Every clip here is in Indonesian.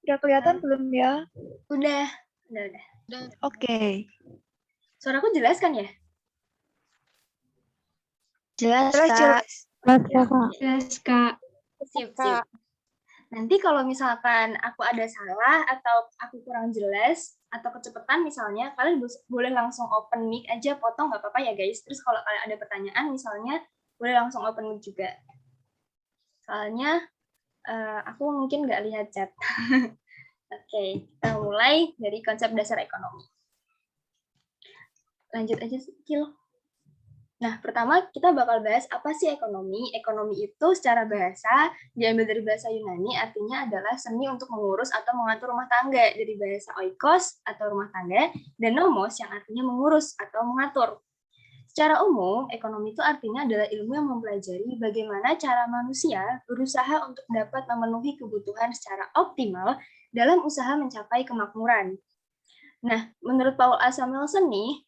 Udah kelihatan belum ya? Udah. Oke. Suaraku jelas kan ya? Jelas, Jelas. Jelas, Kak. Sip. Nanti kalau misalkan aku ada salah atau aku kurang jelas atau kecepatan misalnya, kalian boleh langsung open mic aja, potong nggak apa-apa ya guys. Terus kalau kalian ada pertanyaan misalnya, boleh langsung open mic juga. Soalnya aku mungkin nggak lihat chat. Oke, kita mulai dari konsep dasar ekonomi. Lanjut aja, Kil. Nah, pertama kita bakal bahas apa sih ekonomi. Ekonomi itu secara bahasa, diambil dari bahasa Yunani, artinya adalah seni untuk mengurus atau mengatur rumah tangga. Dari bahasa oikos atau rumah tangga, dan nomos yang artinya mengurus atau mengatur. Secara umum, ekonomi itu artinya adalah ilmu yang mempelajari bagaimana cara manusia berusaha untuk dapat memenuhi kebutuhan secara optimal dalam usaha mencapai kemakmuran. Nah, menurut Paul A. Samuelson nih,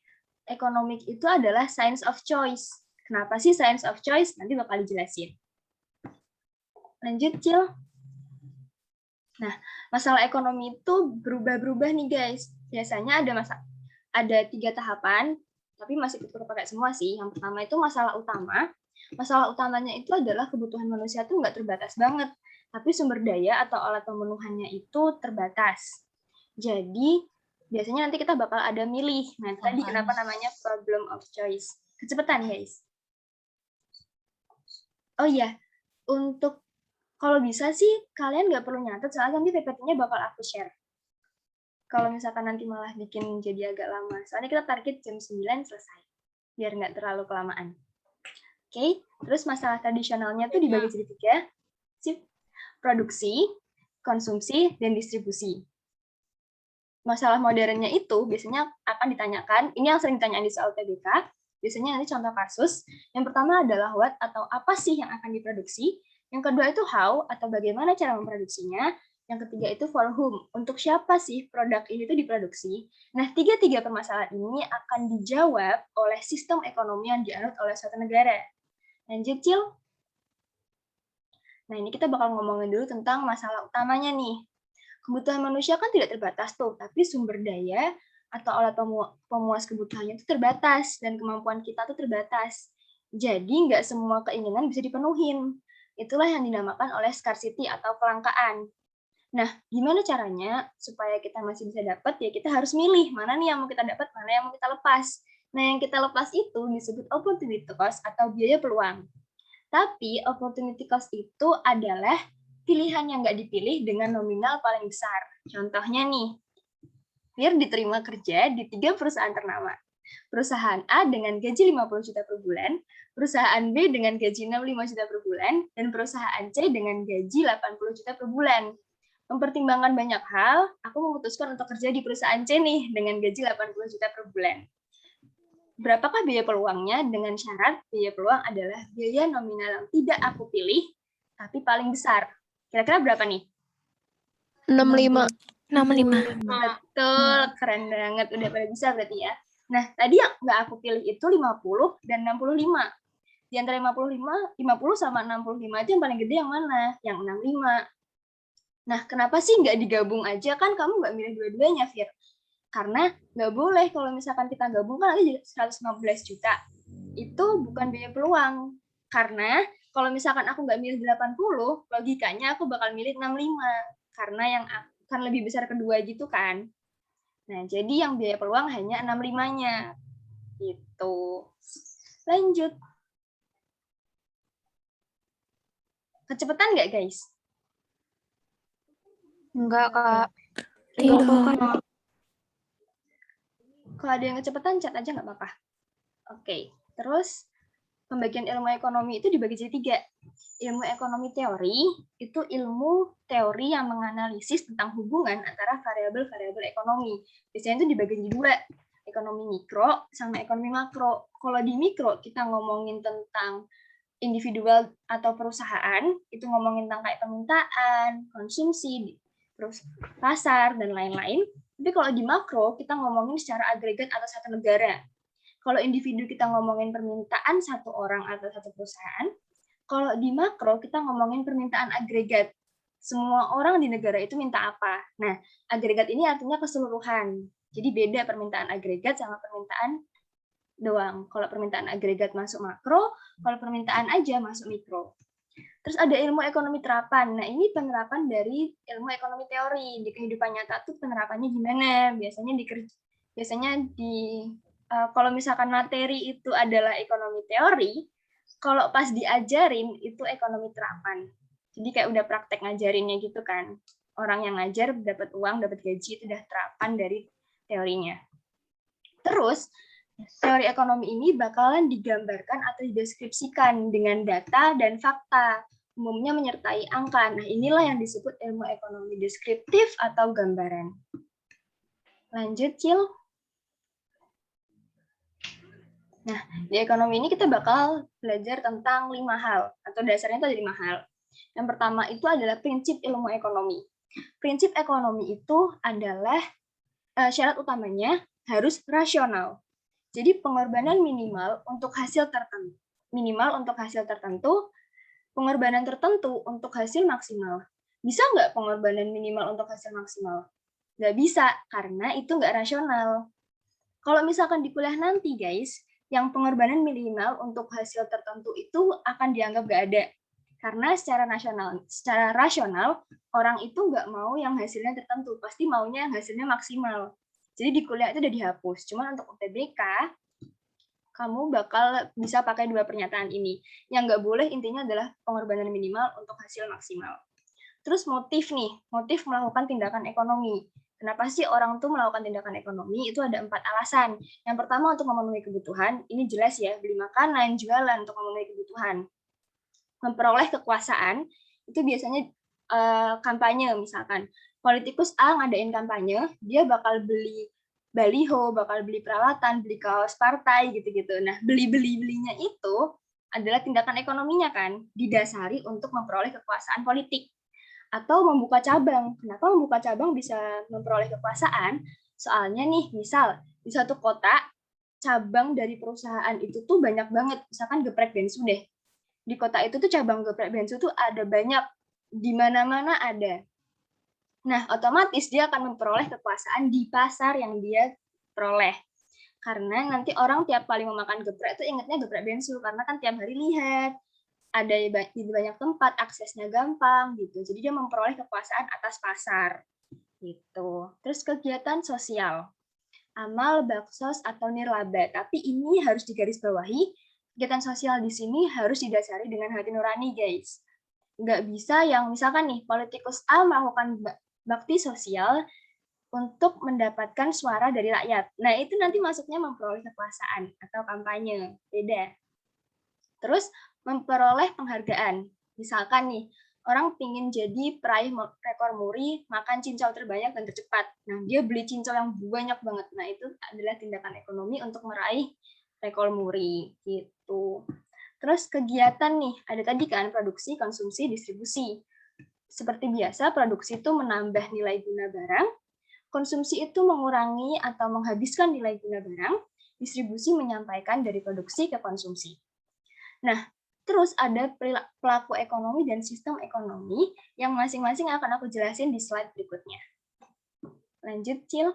economic itu adalah science of choice. Kenapa sih science of choice? Nanti bakal dijelasin. Lanjut, Cil. Nah, masalah ekonomi itu berubah-berubah nih, guys. Biasanya ada 3 tahapan, tapi masih pakai semua sih. Yang pertama itu masalah utama. Masalah utamanya itu adalah kebutuhan manusia tuh nggak terbatas banget, tapi sumber daya atau alat pemenuhannya itu terbatas. Jadi, biasanya nanti kita bakal ada milih. Nah, tadi kenapa namanya problem of choice. Kecepatan, guys. Oh iya, untuk kalau bisa sih, kalian nggak perlu nyatet, soalnya nanti PPT-nya bakal aku share. Kalau misalkan nanti malah bikin jadi agak lama. Soalnya kita target jam 9 selesai. Biar nggak terlalu kelamaan. Oke, terus masalah tradisionalnya tuh dibagi jadi 3. Sip. Produksi, konsumsi, dan distribusi. Masalah modernnya itu biasanya akan ditanyakan, ini yang sering ditanyain di soal TBK, biasanya nanti contoh kasus. Yang pertama adalah what atau apa sih yang akan diproduksi. Yang kedua itu how atau bagaimana cara memproduksinya. Yang ketiga itu for whom, untuk siapa sih produk ini itu diproduksi. Nah, tiga permasalahan ini akan dijawab oleh sistem ekonomi yang dianut oleh suatu negara. Lanjut, Cil. Nah, ini kita bakal ngomongin dulu tentang masalah utamanya nih. Kebutuhan manusia kan tidak terbatas tuh, tapi sumber daya atau alat pemuas kebutuhannya itu terbatas, dan kemampuan kita tuh terbatas. Jadi nggak semua keinginan bisa dipenuhin. Itulah yang dinamakan oleh scarcity atau kelangkaan. Nah, gimana caranya supaya kita masih bisa dapat? Ya kita harus milih mana nih yang mau kita dapat, mana yang mau kita lepas. Nah, yang kita lepas itu disebut opportunity cost atau biaya peluang. Tapi opportunity cost itu adalah pilihan yang nggak dipilih dengan nominal paling besar. Contohnya nih, Fir diterima kerja di 3 perusahaan ternama. Perusahaan A dengan gaji 50 juta per bulan, perusahaan B dengan gaji 65 juta per bulan, dan perusahaan C dengan gaji 80 juta per bulan. Mempertimbangkan banyak hal, aku memutuskan untuk kerja di perusahaan C nih dengan gaji 80 juta per bulan. Berapakah biaya peluangnya? Dengan syarat biaya peluang adalah biaya nominal yang tidak aku pilih, tapi paling besar. Kira-kira berapa nih? 65. Betul, keren banget. Udah pada bisa berarti ya. Nah, tadi yang nggak aku pilih itu 50 dan 65. Di antara 50 sama 65 itu yang paling gede yang mana? Yang 65. Nah, kenapa sih nggak digabung aja? Kan kamu nggak milih dua-duanya, Fir. Karena nggak boleh kalau misalkan kita gabung kan nanti 115 juta. Itu bukan biaya peluang. Karena kalau misalkan aku nggak milih 80, logikanya aku bakal milih 65. Karena yang akan lebih besar kedua gitu kan. Nah, jadi yang biaya peluang hanya 65-nya. Gitu. Lanjut. Kecepatan nggak, guys? Enggak, Kak. Tidak. Kalau ada yang kecepatan, chat aja nggak apa-apa. Oke, terus pembagian ilmu ekonomi itu dibagi jadi 3. Ilmu ekonomi teori, itu ilmu teori yang menganalisis tentang hubungan antara variabel-variabel ekonomi. Biasanya itu dibagi jadi 2, ekonomi mikro sama ekonomi makro. Kalau di mikro, kita ngomongin tentang individual atau perusahaan, itu ngomongin tentang kayak permintaan, konsumsi, terus pasar, dan lain-lain. Tapi kalau di makro, kita ngomongin secara agregat atau satu negara. Kalau individu kita ngomongin permintaan satu orang atau satu perusahaan, kalau di makro kita ngomongin permintaan agregat. semua orang di negara itu minta apa. Nah, agregat ini artinya keseluruhan. Jadi beda permintaan agregat sama permintaan doang. Kalau permintaan agregat masuk makro, kalau permintaan aja masuk mikro. Terus ada ilmu ekonomi terapan. Nah, ini penerapan dari ilmu ekonomi teori. Di kehidupan nyata tuh penerapannya gimana? Kalau misalkan materi itu adalah ekonomi teori, kalau pas diajarin itu ekonomi terapan. Jadi kayak udah praktek ngajarinnya gitu kan. Orang yang ngajar dapat uang, dapat gaji, itu udah terapan dari teorinya. Terus, teori ekonomi ini bakalan digambarkan atau dideskripsikan dengan data dan fakta, umumnya menyertai angka. Nah, inilah yang disebut ilmu ekonomi deskriptif atau gambaran. Lanjut, Cil. Nah, di ekonomi ini kita bakal belajar tentang 5 hal, atau dasarnya itu ada 5 hal. Yang pertama itu adalah prinsip ilmu ekonomi. Prinsip ekonomi itu adalah syarat utamanya harus rasional. Jadi pengorbanan minimal untuk hasil tertentu. Pengorbanan tertentu untuk hasil maksimal. Bisa nggak pengorbanan minimal untuk hasil maksimal? Nggak bisa, karena itu nggak rasional. Kalau misalkan di kuliah nanti, guys, yang pengorbanan minimal untuk hasil tertentu itu akan dianggap nggak ada. Karena secara rasional, orang itu nggak mau yang hasilnya tertentu, pasti maunya yang hasilnya maksimal. Jadi di kuliah itu udah dihapus. Cuma untuk UTBK, kamu bakal bisa pakai 2 pernyataan ini. Yang nggak boleh intinya adalah pengorbanan minimal untuk hasil maksimal. Terus motif melakukan tindakan ekonomi. Kenapa sih orang tuh melakukan tindakan ekonomi? Itu ada 4 alasan. Yang pertama untuk memenuhi kebutuhan, ini jelas ya, beli makanan, jualan untuk memenuhi kebutuhan. Memperoleh kekuasaan, itu biasanya kampanye misalkan. Politikus A ngadain kampanye, dia bakal beli baliho, bakal beli peralatan, beli kaos partai, gitu-gitu. Nah, belinya itu adalah tindakan ekonominya kan, didasari untuk memperoleh kekuasaan politik. Atau membuka cabang. Kenapa membuka cabang bisa memperoleh kekuasaan? Soalnya nih, misal di satu kota, cabang dari perusahaan itu tuh banyak banget. Misalkan geprek bensu deh. Di kota itu tuh cabang geprek bensu tuh ada banyak. Di mana-mana ada. Nah, otomatis dia akan memperoleh kekuasaan di pasar yang dia peroleh. Karena nanti orang tiap kali mau makan geprek itu ingatnya geprek bensu. Karena kan tiap hari lihat. Ada di banyak tempat, aksesnya gampang gitu. Jadi dia memperoleh kekuasaan atas pasar gitu. Terus kegiatan sosial, amal, baksos atau nirlaba. Tapi ini harus digarisbawahi, kegiatan sosial di sini harus didasari dengan hati nurani, guys. Nggak bisa yang misalkan nih politikus A melakukan bakti sosial untuk mendapatkan suara dari rakyat. Nah, itu nanti masuknya memperoleh kekuasaan atau kampanye. Beda. Terus memperoleh penghargaan. Misalkan nih, orang pingin jadi peraih rekor muri makan cincau terbanyak dan tercepat. Nah, dia beli cincau yang banyak banget. Nah, itu adalah tindakan ekonomi untuk meraih rekor muri gitu. Terus kegiatan nih, ada tadi kan produksi, konsumsi, distribusi. Seperti biasa, produksi itu menambah nilai guna barang, konsumsi itu mengurangi atau menghabiskan nilai guna barang, distribusi menyampaikan dari produksi ke konsumsi. Nah, terus ada pelaku ekonomi dan sistem ekonomi yang masing-masing akan aku jelasin di slide berikutnya. Lanjut, Cil.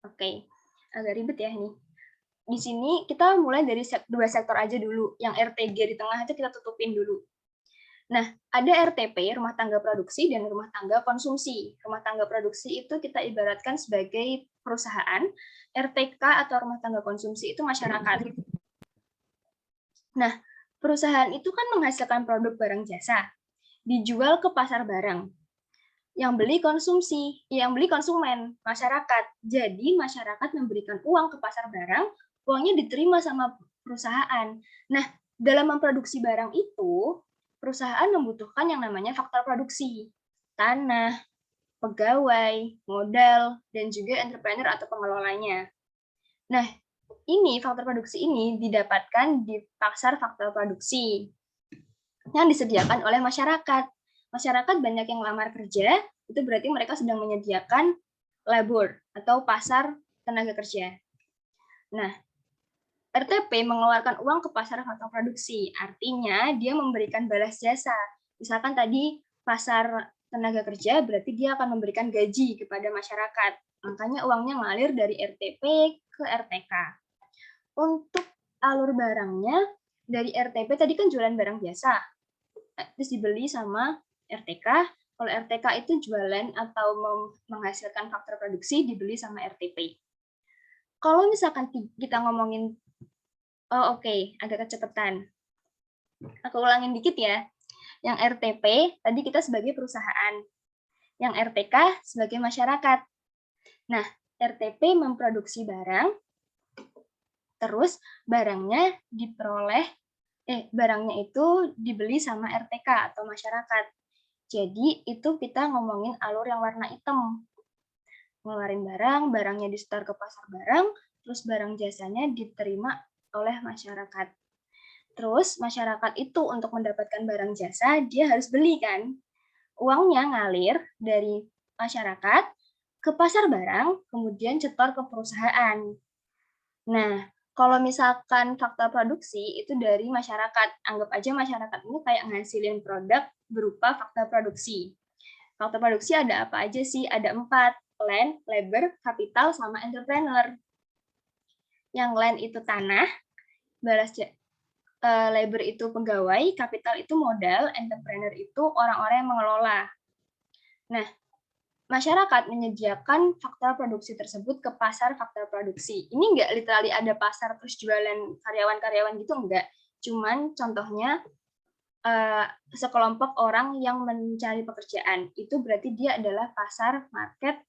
Oke, agak ribet ya ini. Di sini kita mulai dari 2 sektor aja dulu. Yang RTG di tengah itu kita tutupin dulu. Nah, ada RTP, rumah tangga produksi, dan rumah tangga konsumsi. Rumah tangga produksi itu kita ibaratkan sebagai perusahaan, RTK atau rumah tangga konsumsi itu masyarakat. Nah, perusahaan itu kan menghasilkan produk barang jasa, dijual ke pasar barang. Yang beli konsumsi, yang beli konsumen, masyarakat. Jadi masyarakat memberikan uang ke pasar barang, uangnya diterima sama perusahaan. Nah, dalam memproduksi barang itu, perusahaan membutuhkan yang namanya faktor produksi. Tanah, pegawai, modal, dan juga entrepreneur atau pengelolanya. Nah, ini faktor produksi ini didapatkan di pasar faktor produksi yang disediakan oleh masyarakat. Masyarakat banyak yang lamar kerja, itu berarti mereka sedang menyediakan labor atau pasar tenaga kerja. Nah, RTP mengeluarkan uang ke pasar faktor produksi, artinya dia memberikan balas jasa. Misalkan tadi pasar tenaga kerja, berarti dia akan memberikan gaji kepada masyarakat. Makanya uangnya ngalir dari RTP ke RTK. Untuk alur barangnya, dari RTP tadi kan jualan barang biasa, terus dibeli sama RTK. Kalau RTK itu jualan atau menghasilkan faktor produksi, dibeli sama RTP. Kalau misalkan kita ngomongin, agak kecepatan. Aku ulangin dikit ya. Yang RTP, tadi kita sebagai perusahaan. Yang RTK sebagai masyarakat. Nah, RTP memproduksi barang, terus barangnya barangnya itu dibeli sama RTK atau masyarakat. Jadi, itu kita ngomongin alur yang warna hitam. Ngeluarin barang, barangnya disetor ke pasar barang, terus barang jasanya diterima oleh masyarakat. Terus masyarakat itu untuk mendapatkan barang jasa, dia harus beli kan. Uangnya ngalir dari masyarakat ke pasar barang, kemudian cetor ke perusahaan. Nah, kalau misalkan faktor produksi itu dari masyarakat, anggap aja masyarakat ini kayak ngasilin produk berupa faktor produksi. Faktor produksi ada apa aja sih? Ada 4, land, labor, kapital, sama entrepreneur. Yang land itu tanah, labor itu pegawai, kapital itu modal, entrepreneur itu orang-orang yang mengelola. Nah, masyarakat menyediakan faktor produksi tersebut ke pasar faktor produksi. Ini nggak literally ada pasar terus jualan karyawan-karyawan gitu, enggak. Cuman contohnya sekelompok orang yang mencari pekerjaan. Itu berarti dia adalah pasar market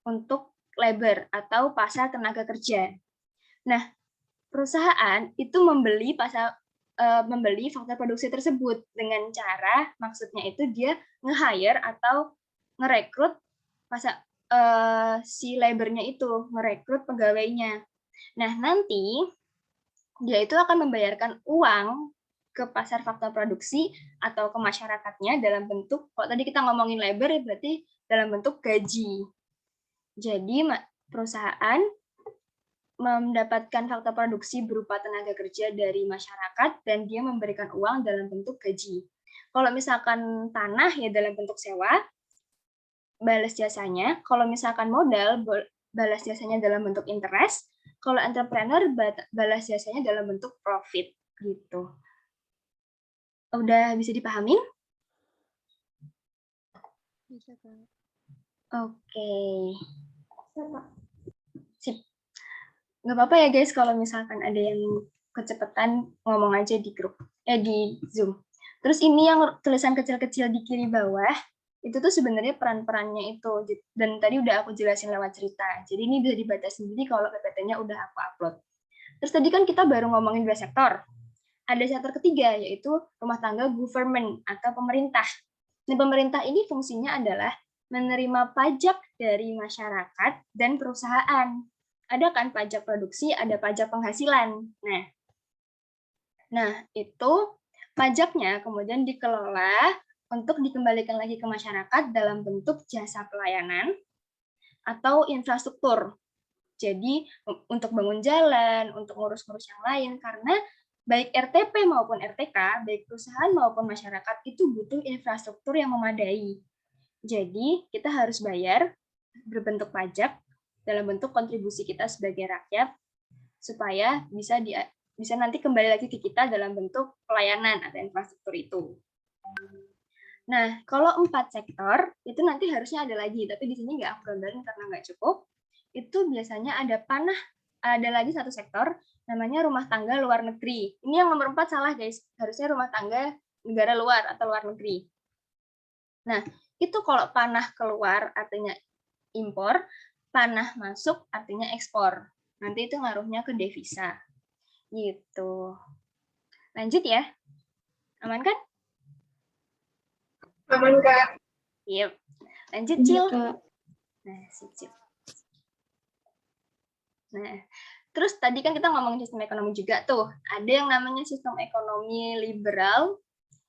untuk labor atau pasar tenaga kerja. Nah, perusahaan itu membeli faktor produksi tersebut dengan cara, maksudnya itu dia nge-hire atau ngerekrut si labornya itu, ngerekrut pegawainya. Nah, nanti dia itu akan membayarkan uang ke pasar faktor produksi atau ke masyarakatnya dalam bentuk, kalau tadi kita ngomongin labor, berarti dalam bentuk gaji. Jadi, perusahaan mendapatkan faktor produksi berupa tenaga kerja dari masyarakat dan dia memberikan uang dalam bentuk gaji. Kalau misalkan tanah ya dalam bentuk sewa, balas jasanya. Kalau misalkan modal, balas jasanya dalam bentuk interest. Kalau entrepreneur, balas jasanya dalam bentuk profit gitu. Udah bisa dipahamin? Bisa, Kak. Oke. Sip. Nggak apa-apa ya guys kalau misalkan ada yang kecepatan, ngomong aja di grup, di Zoom. Terus ini yang tulisan kecil-kecil di kiri bawah, itu tuh sebenarnya peran-perannya itu, dan tadi udah aku jelasin lewat cerita. Jadi ini bisa dibaca sendiri kalau PPT-nya udah aku upload. Terus tadi kan kita baru ngomongin 2 sektor. Ada sektor ketiga, yaitu rumah tangga government atau pemerintah. Nah, pemerintah ini fungsinya adalah menerima pajak dari masyarakat dan perusahaan. Ada kan pajak produksi, ada pajak penghasilan. Nah, itu pajaknya kemudian dikelola untuk dikembalikan lagi ke masyarakat dalam bentuk jasa pelayanan atau infrastruktur. Jadi, untuk bangun jalan, untuk ngurus-ngurus yang lain, karena baik RTP maupun RTK, baik perusahaan maupun masyarakat, itu butuh infrastruktur yang memadai. Jadi, kita harus bayar berbentuk pajak dalam bentuk kontribusi kita sebagai rakyat, supaya bisa nanti kembali lagi ke kita dalam bentuk pelayanan atau infrastruktur itu. Nah, kalau 4 sektor, itu nanti harusnya ada lagi, tapi di sini nggak aku gambarin karena nggak cukup. Itu biasanya ada lagi 1 sektor, namanya rumah tangga luar negeri. Ini yang nomor 4 salah guys, harusnya rumah tangga negara luar atau luar negeri. Nah, itu kalau panah keluar artinya impor, panah masuk artinya ekspor. Nanti itu ngaruhnya ke devisa. Gitu. Lanjut ya. Aman kan? Aman, Kak. Yep. Lanjut, Cil. Nah, Cil. Nah, terus tadi kan kita ngomongin sistem ekonomi juga tuh. Ada yang namanya sistem ekonomi liberal,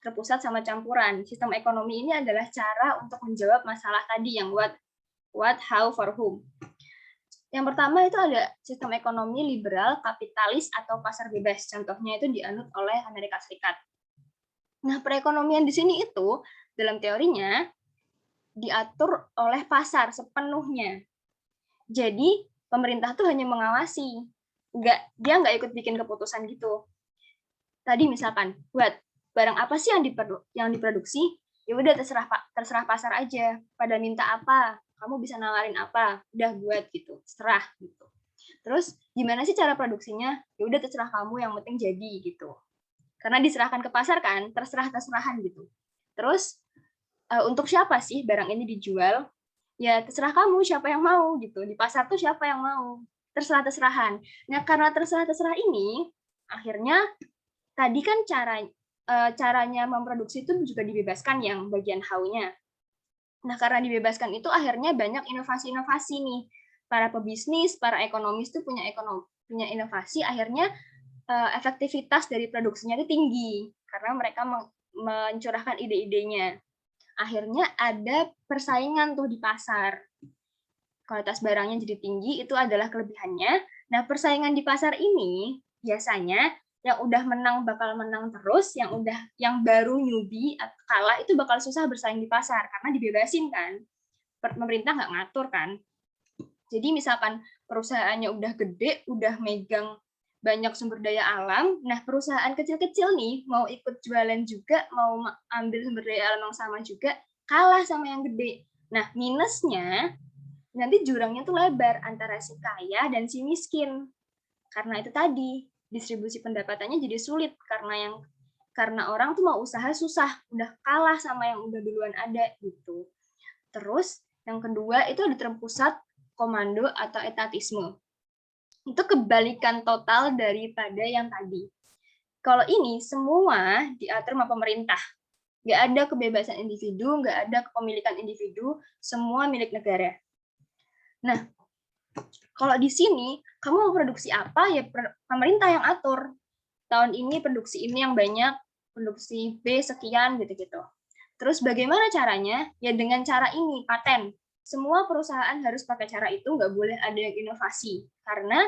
terpusat sama campuran. Sistem ekonomi ini adalah cara untuk menjawab masalah tadi yang what, how, for whom. Yang pertama itu ada sistem ekonomi liberal, kapitalis, atau pasar bebas. Contohnya itu dianut oleh Amerika Serikat. Nah, perekonomian di sini itu dalam teorinya diatur oleh pasar sepenuhnya. Jadi pemerintah tuh hanya mengawasi, dia nggak ikut bikin keputusan gitu. Tadi misalkan buat barang apa sih yang diproduksi, ya udah terserah pasar aja. Pada minta apa, kamu bisa nawarin apa, udah buat gitu, terserah gitu. Terus gimana sih cara produksinya? Ya udah terserah kamu, yang penting jadi gitu. Karena diserahkan ke pasar kan, terserah-terserahan gitu. Terus untuk siapa sih barang ini dijual? Ya terserah kamu siapa yang mau gitu. Di pasar tuh siapa yang mau? Terserah-terserahan. Nah, karena terserah-terserah ini akhirnya tadi kan caranya memproduksi itu juga dibebaskan yang bagian how-nya. Nah, karena dibebaskan itu akhirnya banyak inovasi-inovasi nih. Para pebisnis, para ekonomis tuh punya inovasi, akhirnya efektivitas dari produksinya itu tinggi karena mereka mencurahkan ide-idenya. Akhirnya ada persaingan tuh di pasar. Kualitas barangnya jadi tinggi, itu adalah kelebihannya. Nah, persaingan di pasar ini biasanya yang udah menang bakal menang terus, yang baru newbie kalah itu bakal susah bersaing di pasar karena dibebasin kan. Pemerintah nggak ngatur kan. Jadi misalkan perusahaannya udah gede, udah megang banyak sumber daya alam, nah perusahaan kecil-kecil nih mau ikut jualan juga, mau ambil sumber daya alam yang sama juga, kalah sama yang gede. Nah, minusnya nanti jurangnya tuh lebar antara si kaya dan si miskin. Karena itu tadi, distribusi pendapatannya jadi sulit karena orang tuh mau usaha susah, udah kalah sama yang udah duluan ada gitu. Terus yang kedua itu ada terpusat, komando atau etatisme. Itu kebalikan total daripada yang tadi. Kalau ini semua diatur sama pemerintah. Nggak ada kebebasan individu, nggak ada kepemilikan individu, semua milik negara. Nah, kalau di sini, kamu mau produksi apa, ya pemerintah yang atur. Tahun ini produksi ini yang banyak, produksi B sekian, gitu-gitu. Terus bagaimana caranya? Ya dengan cara ini, paten. Semua perusahaan harus pakai cara itu, nggak boleh ada yang inovasi. Karena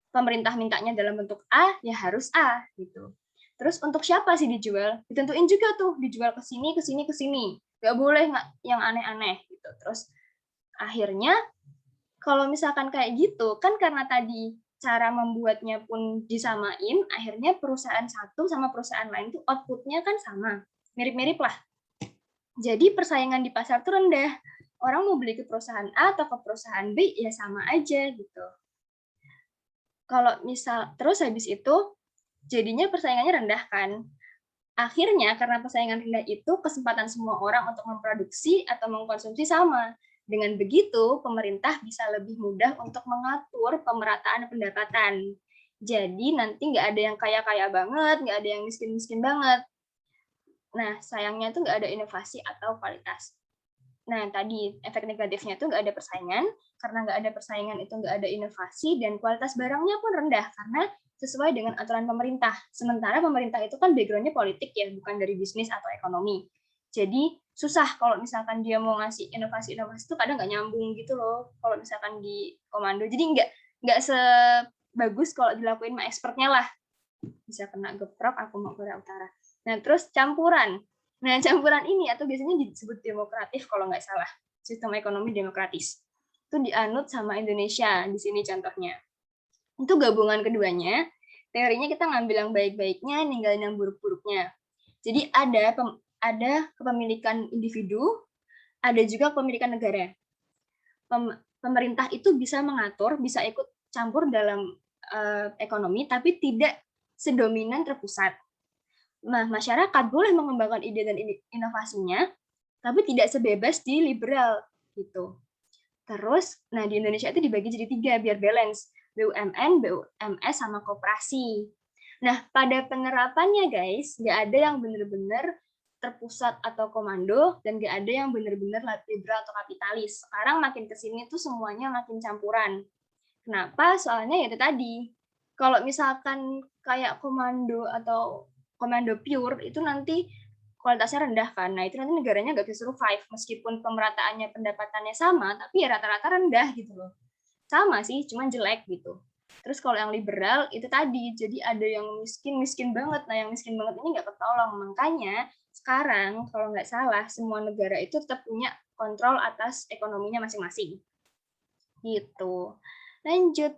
pemerintah mintanya dalam bentuk A, ya harus A gitu. Terus untuk siapa sih dijual? Ditentuin juga tuh, dijual ke sini, ke sini, ke sini. Nggak boleh yang aneh-aneh gitu. Terus akhirnya kalau misalkan kayak gitu, kan karena tadi cara membuatnya pun disamain, akhirnya perusahaan satu sama perusahaan lain tuh outputnya kan sama. Mirip-mirip lah. Jadi persaingan di pasar tuh rendah. Orang mau beli ke perusahaan A atau ke perusahaan B, ya sama aja gitu. Kalau terus habis itu jadinya persaingannya rendah kan. Akhirnya karena persaingan rendah itu kesempatan semua orang untuk memproduksi atau mengkonsumsi sama. Dengan begitu pemerintah bisa lebih mudah untuk mengatur pemerataan pendapatan. Jadi nanti nggak ada yang kaya-kaya banget, nggak ada yang miskin-miskin banget. Nah sayangnya tuh nggak ada inovasi atau kualitas. Nah, tadi efek negatifnya itu nggak ada persaingan, karena nggak ada persaingan itu nggak ada inovasi, dan kualitas barangnya pun rendah, karena sesuai dengan aturan pemerintah. Sementara pemerintah itu kan background-nya politik ya, bukan dari bisnis atau ekonomi. Jadi, susah kalau misalkan dia mau ngasih inovasi-inovasi itu kadang nggak nyambung gitu loh, kalau misalkan di komando. Jadi, nggak sebagus kalau dilakuin sama expertnya lah. Bisa kena geprok, aku mau Korea Utara. Nah, terus campuran. Nah, campuran ini atau biasanya disebut demokratif kalau nggak salah, sistem ekonomi demokratis. Itu dianut sama Indonesia di sini contohnya. Itu gabungan keduanya. Teorinya kita ngambil yang baik-baiknya, ninggalin yang buruk-buruknya. Jadi ada kepemilikan individu, ada juga kepemilikan negara. Pemerintah itu bisa mengatur, bisa ikut campur dalam ekonomi, tapi tidak sedominan terpusat. Nah, masyarakat boleh mengembangkan ide dan inovasinya, tapi tidak sebebas di liberal gitu. Terus, nah di Indonesia itu dibagi jadi 3 biar balance, BUMN, BUMS, sama koperasi. Nah, pada penerapannya guys, nggak ada yang benar-benar terpusat atau komando, dan nggak ada yang benar-benar liberal atau kapitalis. Sekarang makin kesini tuh semuanya makin campuran. Kenapa? Soalnya ya itu tadi. Kalau misalkan kayak komando atau komando pure itu nanti kualitasnya rendah kan. Nah, itu nanti negaranya nggak bisa survive meskipun pemerataannya pendapatannya sama, tapi ya rata-rata rendah gitu loh. sama sih, cuman jelek gitu. Terus kalau yang liberal itu tadi, jadi ada yang miskin banget. Nah, yang miskin banget ini nggak ketolong. Makanya sekarang kalau nggak salah semua negara itu tetap punya kontrol atas ekonominya masing-masing. Gitu. Lanjut.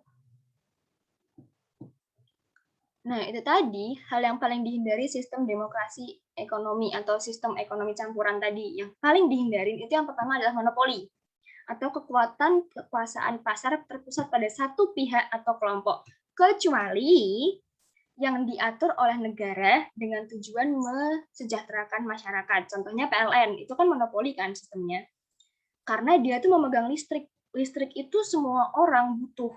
Nah, itu tadi hal yang paling dihindari sistem demokrasi ekonomi atau sistem ekonomi campuran tadi. Yang paling dihindarin itu yang pertama adalah monopoli atau kekuasaan pasar terpusat pada satu pihak atau kelompok, kecuali yang diatur oleh negara dengan tujuan mesejahterakan masyarakat. Contohnya PLN, itu kan monopoli kan sistemnya. Karena dia tuh memegang listrik. Listrik itu semua orang butuh.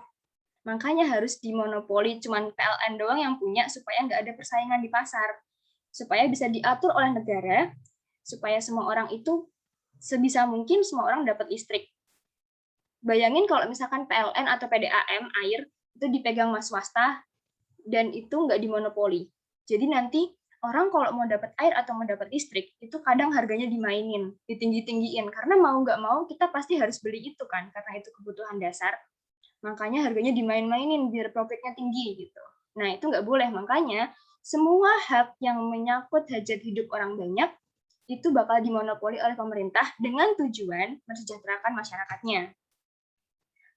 Makanya harus dimonopoli, cuman PLN doang yang punya supaya nggak ada persaingan di pasar. Supaya bisa diatur oleh negara, supaya semua orang itu sebisa mungkin semua orang dapat listrik. Bayangin kalau misalkan PLN atau PDAM air itu dipegang mas swasta dan itu nggak dimonopoli. Jadi nanti orang kalau mau dapat air atau mau dapat listrik itu kadang harganya dimainin, ditinggi-tinggiin karena mau nggak mau kita pasti harus beli itu kan karena itu kebutuhan dasar. Makanya harganya dimain-mainin biar profitnya tinggi gitu. Nah itu nggak boleh, makanya semua hak yang menyangkut hajat hidup orang banyak itu bakal dimonopoli oleh pemerintah dengan tujuan mensejahterakan masyarakatnya.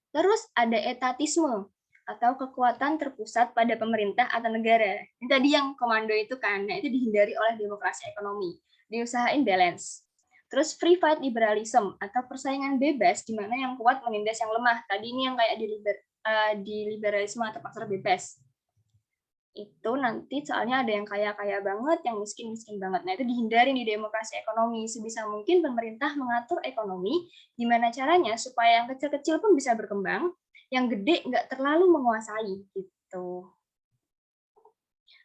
Terus ada etatisme atau kekuatan terpusat pada pemerintah atau negara. Ini tadi yang komando itu kan, nah itu dihindari oleh demokrasi ekonomi. Diusahain balance. Terus free fight liberalism atau persaingan bebas di mana yang kuat menindas yang lemah. Tadi ini yang kayak di liberalisme atau pasar bebas. Itu nanti soalnya ada yang kaya-kaya banget, yang miskin-miskin banget. Nah, itu dihindari di demokrasi ekonomi. Sebisa mungkin pemerintah mengatur ekonomi, gimana caranya supaya yang kecil-kecil pun bisa berkembang, yang gede nggak terlalu menguasai. Gitu.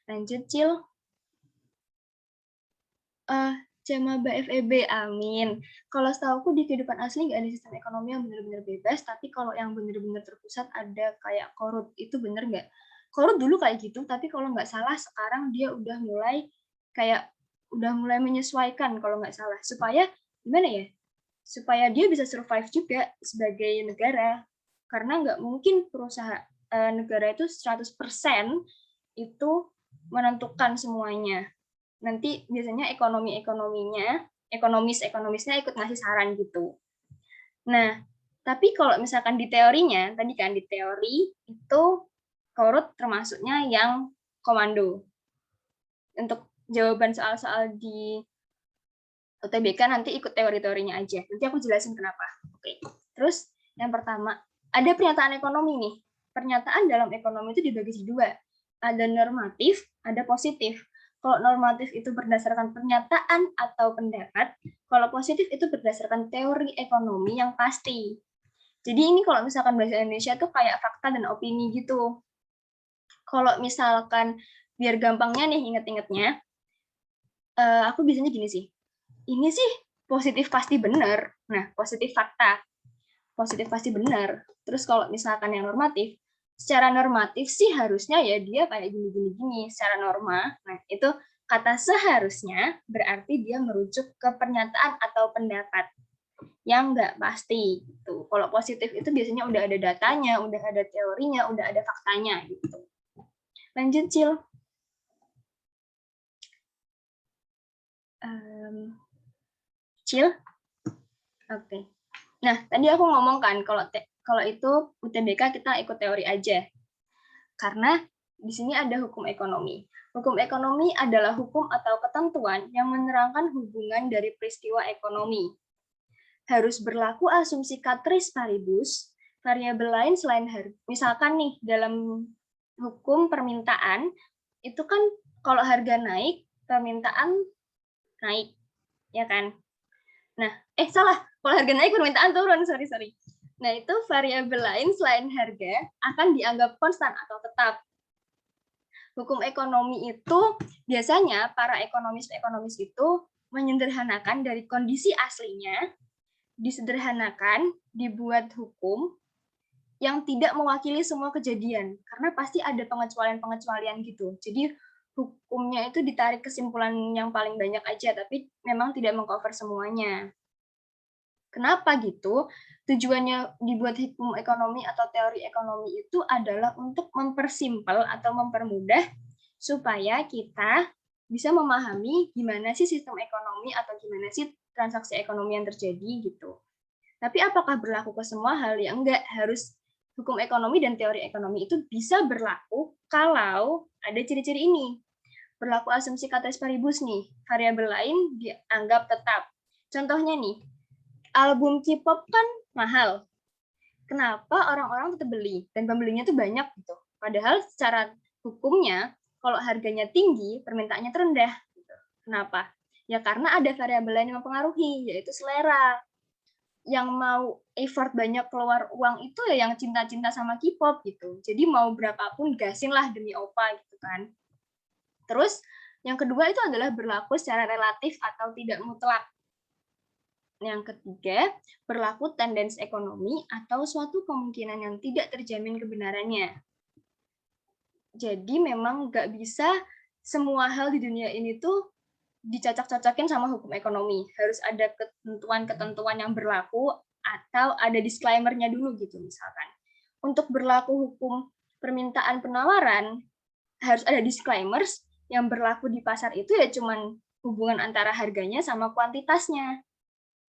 Lanjut, Cil. Jamaba FEB, amin. Kalau setahuku di kehidupan asli nggak ada sistem ekonomi yang benar-benar bebas, tapi kalau yang benar-benar terpusat ada kayak korup, itu benar nggak? Korup dulu kayak gitu, tapi kalau nggak salah sekarang dia udah mulai menyesuaikan kalau nggak salah, supaya gimana ya? Supaya dia bisa survive juga sebagai negara, karena nggak mungkin perusahaan negara itu 100% itu menentukan semuanya. Nanti biasanya ekonomisnya ikut ngasih saran gitu. Nah, tapi kalau misalkan di teorinya, tadi kan di teori itu korup termasuknya yang komando. Untuk jawaban soal-soal di UTBK nanti ikut teori-teorinya aja. Nanti aku jelasin kenapa. Oke. Terus yang pertama, ada pernyataan ekonomi nih. Pernyataan dalam ekonomi itu dibagi dua. Ada normatif, ada positif. Kalau normatif itu berdasarkan pernyataan atau pendapat, kalau positif itu berdasarkan teori ekonomi yang pasti. Jadi ini kalau misalkan bahasa Indonesia tuh kayak fakta dan opini gitu. Kalau misalkan biar gampangnya nih inget-ingetnya, aku biasanya gini sih. Ini sih positif pasti benar. Nah, positif fakta. Positif pasti benar. Terus kalau misalkan yang normatif, secara normatif sih harusnya ya dia kayak gini secara norma. Nah, itu kata seharusnya berarti dia merujuk ke pernyataan atau pendapat yang nggak pasti gitu. Kalau positif itu biasanya udah ada datanya, udah ada teorinya, udah ada faktanya gitu. Lanjut, Cil. Cil. Oke. Nah, tadi aku ngomong kan kalau itu UTBK kita ikut teori aja. Karena di sini ada hukum ekonomi. Hukum ekonomi adalah hukum atau ketentuan yang menerangkan hubungan dari peristiwa ekonomi. Harus berlaku asumsi ceteris paribus, variabel lain selain harga. Misalkan nih, dalam hukum permintaan, itu kan kalau harga naik, permintaan naik, ya kan? Nah, salah. Kalau harga naik, permintaan turun, sorry. Nah, itu variabel lain selain harga akan dianggap konstan atau tetap. Hukum ekonomi itu biasanya para ekonomis itu menyederhanakan dari kondisi aslinya, disederhanakan, dibuat hukum yang tidak mewakili semua kejadian, karena pasti ada pengecualian-pengecualian gitu. Jadi hukumnya itu ditarik kesimpulan yang paling banyak aja, tapi memang tidak mengcover semuanya. Kenapa gitu? Tujuannya dibuat hukum ekonomi atau teori ekonomi itu adalah untuk mempersimpel atau mempermudah supaya kita bisa memahami gimana sih sistem ekonomi atau gimana sih transaksi ekonomi yang terjadi gitu. Tapi apakah berlaku ke semua hal? Ya enggak, harus hukum ekonomi dan teori ekonomi itu bisa berlaku kalau ada ciri-ciri ini. Berlaku asumsi ceteris paribus nih, variabel lain dianggap tetap. Contohnya nih, album K-pop kan mahal. Kenapa orang-orang tetap beli? Dan pembelinya tuh banyak gitu. Padahal secara hukumnya, kalau harganya tinggi, permintaannya terendah. Gitu. Kenapa? Ya karena ada variabel lain yang mempengaruhi, yaitu selera. Yang mau effort banyak keluar uang itu ya yang cinta-cinta sama K-pop gitu. Jadi mau berapapun gasin lah demi opa gitu kan. Terus yang kedua itu adalah berlaku secara relatif atau tidak mutlak. Yang ketiga, berlaku tendensi ekonomi atau suatu kemungkinan yang tidak terjamin kebenarannya. Jadi memang nggak bisa semua hal di dunia ini tuh dicocok-cocokin sama hukum ekonomi. Harus ada ketentuan-ketentuan yang berlaku atau ada disclaimer-nya dulu gitu misalkan. Untuk berlaku hukum permintaan penawaran, harus ada disclaimers yang berlaku di pasar itu ya cuman hubungan antara harganya sama kuantitasnya.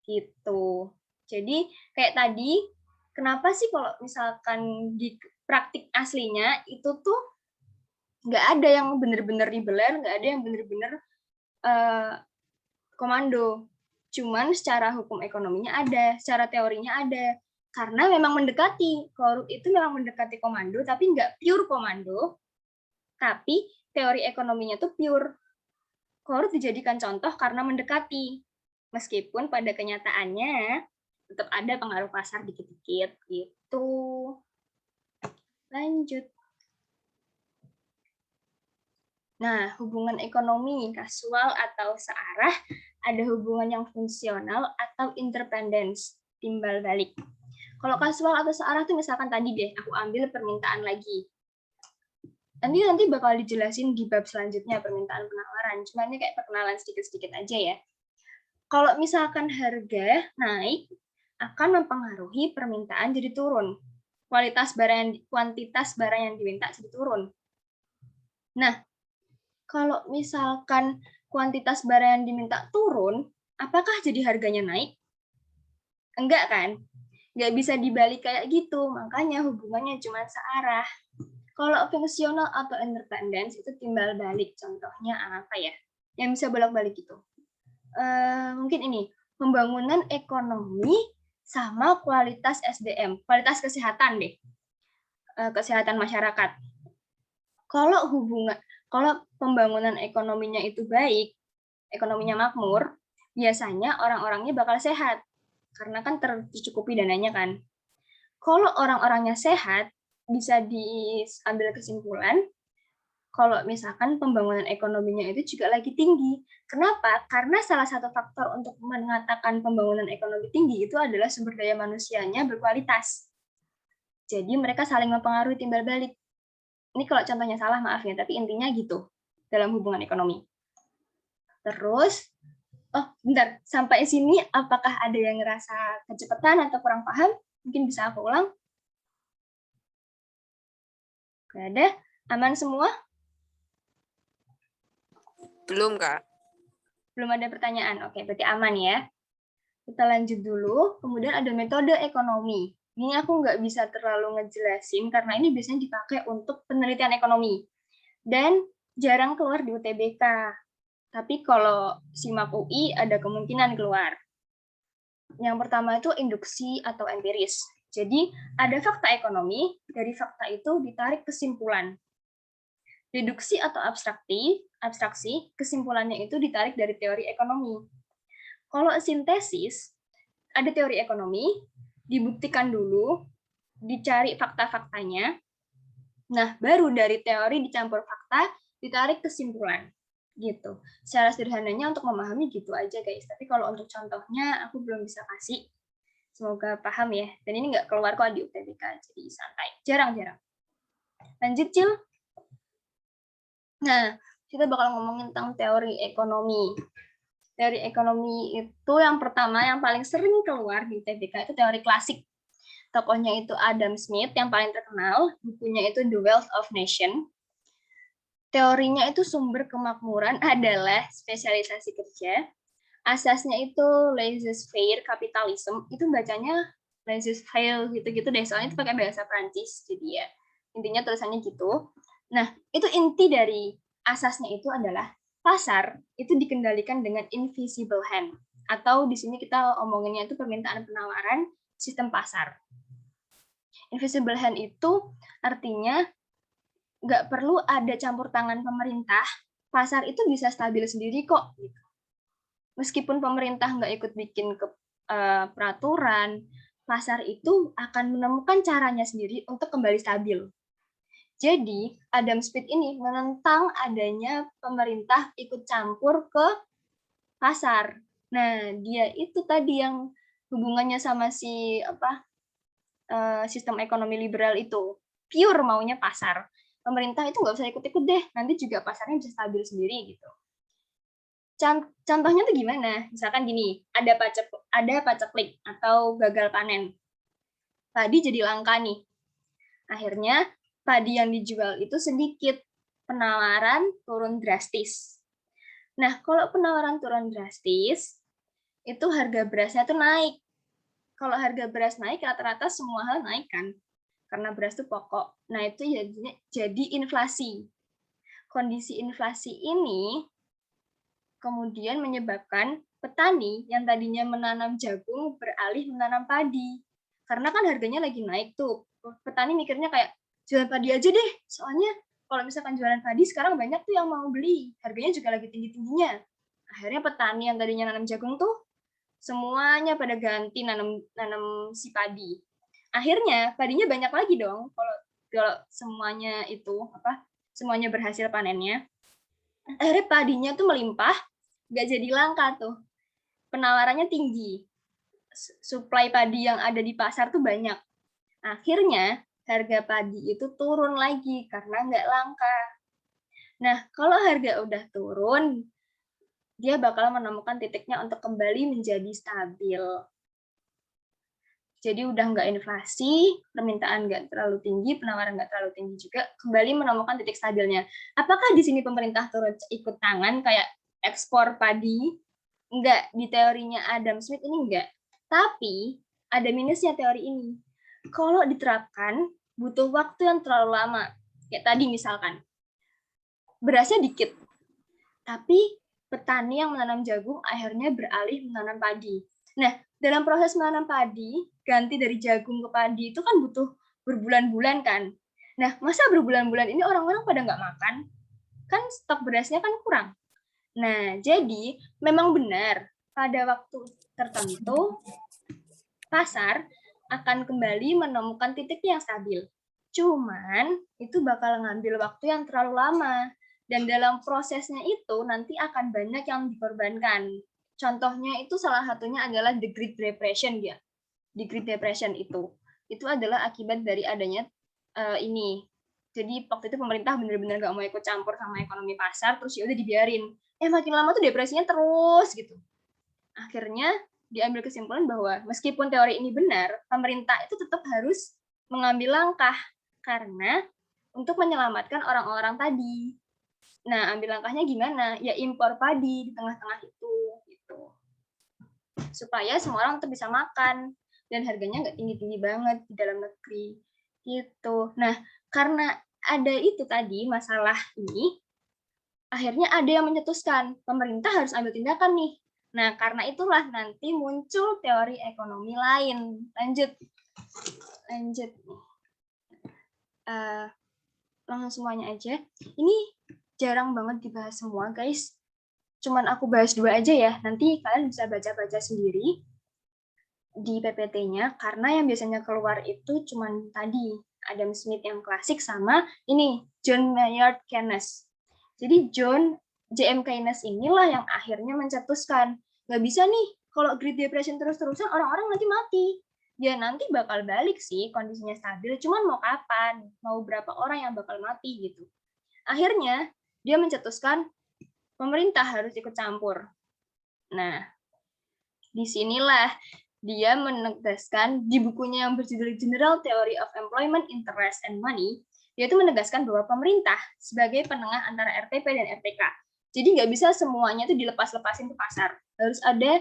Gitu. Jadi kayak tadi, kenapa sih kalau misalkan di praktik aslinya itu tuh nggak ada yang bener-bener ribeler, nggak ada yang bener-bener komando. Cuman secara hukum ekonominya ada, secara teorinya ada. Karena memang mendekati, korup itu memang mendekati komando, tapi nggak pure komando, tapi teori ekonominya tuh pure. Korup dijadikan contoh karena mendekati. Meskipun pada kenyataannya tetap ada pengaruh pasar dikit-dikit gitu. Lanjut. Nah, hubungan ekonomi kasual atau searah ada hubungan yang fungsional atau interdependence, timbal balik. Kalau kasual atau searah itu misalkan tadi deh, aku ambil permintaan lagi. Nanti bakal dijelasin di bab selanjutnya permintaan penawaran. Cuma ini kayak perkenalan sedikit-sedikit aja ya. Kalau misalkan harga naik, akan mempengaruhi permintaan jadi turun. Kuantitas barang yang diminta jadi turun. Nah, kalau misalkan kuantitas barang yang diminta turun, apakah jadi harganya naik? Enggak kan? Nggak bisa dibalik kayak gitu, makanya hubungannya cuma searah. Kalau fungsional atau interdependence itu timbal balik. Contohnya apa ya? Yang bisa bolak-balik itu. Mungkin ini, pembangunan ekonomi sama kualitas SDM, kualitas kesehatan deh, kesehatan masyarakat. Kalau pembangunan ekonominya itu baik, ekonominya makmur, biasanya orang-orangnya bakal sehat, karena kan tercukupi dananya kan. Kalau orang-orangnya sehat, bisa diambil kesimpulan kalau misalkan pembangunan ekonominya itu juga lagi tinggi. Kenapa? Karena salah satu faktor untuk mengatakan pembangunan ekonomi tinggi itu adalah sumber daya manusianya berkualitas. Jadi mereka saling mempengaruhi timbal balik. Ini kalau contohnya salah, maaf ya, tapi intinya gitu dalam hubungan ekonomi. Terus, bentar, sampai sini apakah ada yang ngerasa kecepatan atau kurang paham? Mungkin bisa aku ulang. Gak ada? Aman semua? Belum, Kak. Belum ada pertanyaan. Oke, berarti aman ya. Kita lanjut dulu. Kemudian ada metode ekonomi. Ini aku nggak bisa terlalu ngejelasin karena ini biasanya dipakai untuk penelitian ekonomi. Dan jarang keluar di UTBK. Tapi kalau SIMAK UI ada kemungkinan keluar. Yang pertama itu induksi atau empiris. Jadi ada fakta ekonomi, dari fakta itu ditarik kesimpulan. Deduksi atau abstraksi, kesimpulannya itu ditarik dari teori ekonomi. Kalau sintesis, ada teori ekonomi, dibuktikan dulu, dicari fakta-faktanya, nah baru dari teori dicampur fakta, ditarik kesimpulan. Gitu. Secara sederhananya untuk memahami gitu aja guys, tapi kalau untuk contohnya aku belum bisa kasih. Semoga paham ya, dan ini nggak keluar kok di UTBK, jadi santai. Jarang-jarang. Lanjut, Cil. Nah, kita bakal ngomongin tentang teori ekonomi. Teori ekonomi itu yang pertama, yang paling sering keluar di UTBK itu teori klasik. Tokohnya itu Adam Smith, yang paling terkenal. Bukunya itu The Wealth of Nation. Teorinya itu sumber kemakmuran adalah spesialisasi kerja. Asasnya itu laissez-faire capitalism. Itu bacanya laissez-faire gitu-gitu deh, soalnya itu pakai bahasa Prancis. Jadi ya, intinya tulisannya gitu. Nah, itu inti dari asasnya itu adalah pasar itu dikendalikan dengan invisible hand. Atau di sini kita omonginnya itu permintaan penawaran sistem pasar. Invisible hand itu artinya nggak perlu ada campur tangan pemerintah, pasar itu bisa stabil sendiri kok. Meskipun pemerintah nggak ikut bikin peraturan, pasar itu akan menemukan caranya sendiri untuk kembali stabil. Jadi, Adam Smith ini menentang adanya pemerintah ikut campur ke pasar. Nah, dia itu tadi yang hubungannya sama si sistem ekonomi liberal itu. Pure maunya pasar. Pemerintah itu nggak usah ikut-ikut deh, nanti juga pasarnya bisa stabil sendiri gitu. Contohnya tuh gimana? Misalkan gini, ada paceklik atau gagal panen. Padi jadi langka nih. Akhirnya padi yang dijual itu sedikit, penawaran turun drastis. Nah, kalau penawaran turun drastis, itu harga berasnya tuh naik. Kalau harga beras naik, rata-rata semua hal naik kan, karena beras itu pokok. Nah, itu jadi inflasi. Kondisi inflasi ini kemudian menyebabkan petani yang tadinya menanam jagung beralih menanam padi. Karena kan harganya lagi naik tuh. Petani mikirnya kayak, jualan padi aja deh, soalnya kalau misalkan jualan padi sekarang banyak tuh yang mau beli. Harganya juga lagi tinggi-tingginya. Akhirnya petani yang tadinya nanam jagung tuh semuanya pada ganti nanam si padi. Akhirnya padinya banyak lagi dong kalau semuanya semuanya berhasil panennya. Akhirnya padinya tuh melimpah, nggak jadi langka tuh. Penawarannya tinggi. Suplai padi yang ada di pasar tuh banyak. Akhirnya harga padi itu turun lagi karena nggak langka. Nah, kalau harga udah turun, dia bakal menemukan titiknya untuk kembali menjadi stabil. Jadi udah nggak inflasi, permintaan nggak terlalu tinggi, penawaran nggak terlalu tinggi juga, kembali menemukan titik stabilnya. Apakah di sini pemerintah turut ikut tangan kayak ekspor padi? Enggak, di teorinya Adam Smith ini enggak. Tapi ada minusnya teori ini. Kalau diterapkan, butuh waktu yang terlalu lama. Kayak tadi misalkan, berasnya dikit, tapi petani yang menanam jagung akhirnya beralih menanam padi. Nah, dalam proses menanam padi, ganti dari jagung ke padi itu kan butuh berbulan-bulan kan. Nah, masa berbulan-bulan ini orang-orang pada nggak makan? Kan stok berasnya kan kurang. Nah, jadi memang benar pada waktu tertentu pasar akan kembali menemukan titik yang stabil. Cuman itu bakal ngambil waktu yang terlalu lama. Dan dalam prosesnya itu nanti akan banyak yang dikorbankan. Contohnya itu salah satunya adalah the Great Depression ya. The Great Depression itu adalah akibat dari adanya ini. Jadi waktu itu pemerintah benar-benar nggak mau ikut campur sama ekonomi pasar, terus ya udah dibiarin. Makin lama tuh depresinya terus gitu. Akhirnya diambil kesimpulan bahwa meskipun teori ini benar, pemerintah itu tetap harus mengambil langkah karena untuk menyelamatkan orang-orang tadi. Nah, ambil langkahnya gimana? Ya impor padi di tengah-tengah itu, gitu. Supaya semua orang tuh bisa makan dan harganya nggak tinggi-tinggi banget di dalam negeri, gitu. Nah, karena ada itu tadi masalah ini, akhirnya ada yang mencetuskan pemerintah harus ambil tindakan nih. Nah, karena itulah nanti muncul teori ekonomi lain. Lanjut. Langsung semuanya aja. Ini jarang banget dibahas semua, guys. Cuman aku bahas 2 aja ya. Nanti kalian bisa baca-baca sendiri di PPT-nya, karena yang biasanya keluar itu cuman tadi, Adam Smith yang klasik sama ini, John Maynard Keynes. Jadi J.M. Keynes inilah yang akhirnya mencetuskan, nggak bisa nih, kalau Great Depression terus-terusan, orang-orang nanti mati. Ya nanti bakal balik sih, kondisinya stabil, cuman mau kapan, mau berapa orang yang bakal mati gitu. Akhirnya, dia mencetuskan pemerintah harus ikut campur. Nah, disinilah dia menegaskan di bukunya yang berjudul General Theory of Employment, Interest, and Money, dia itu menegaskan bahwa pemerintah sebagai penengah antara RTP dan RTK. Jadi nggak bisa semuanya itu dilepas-lepasin ke pasar. Harus ada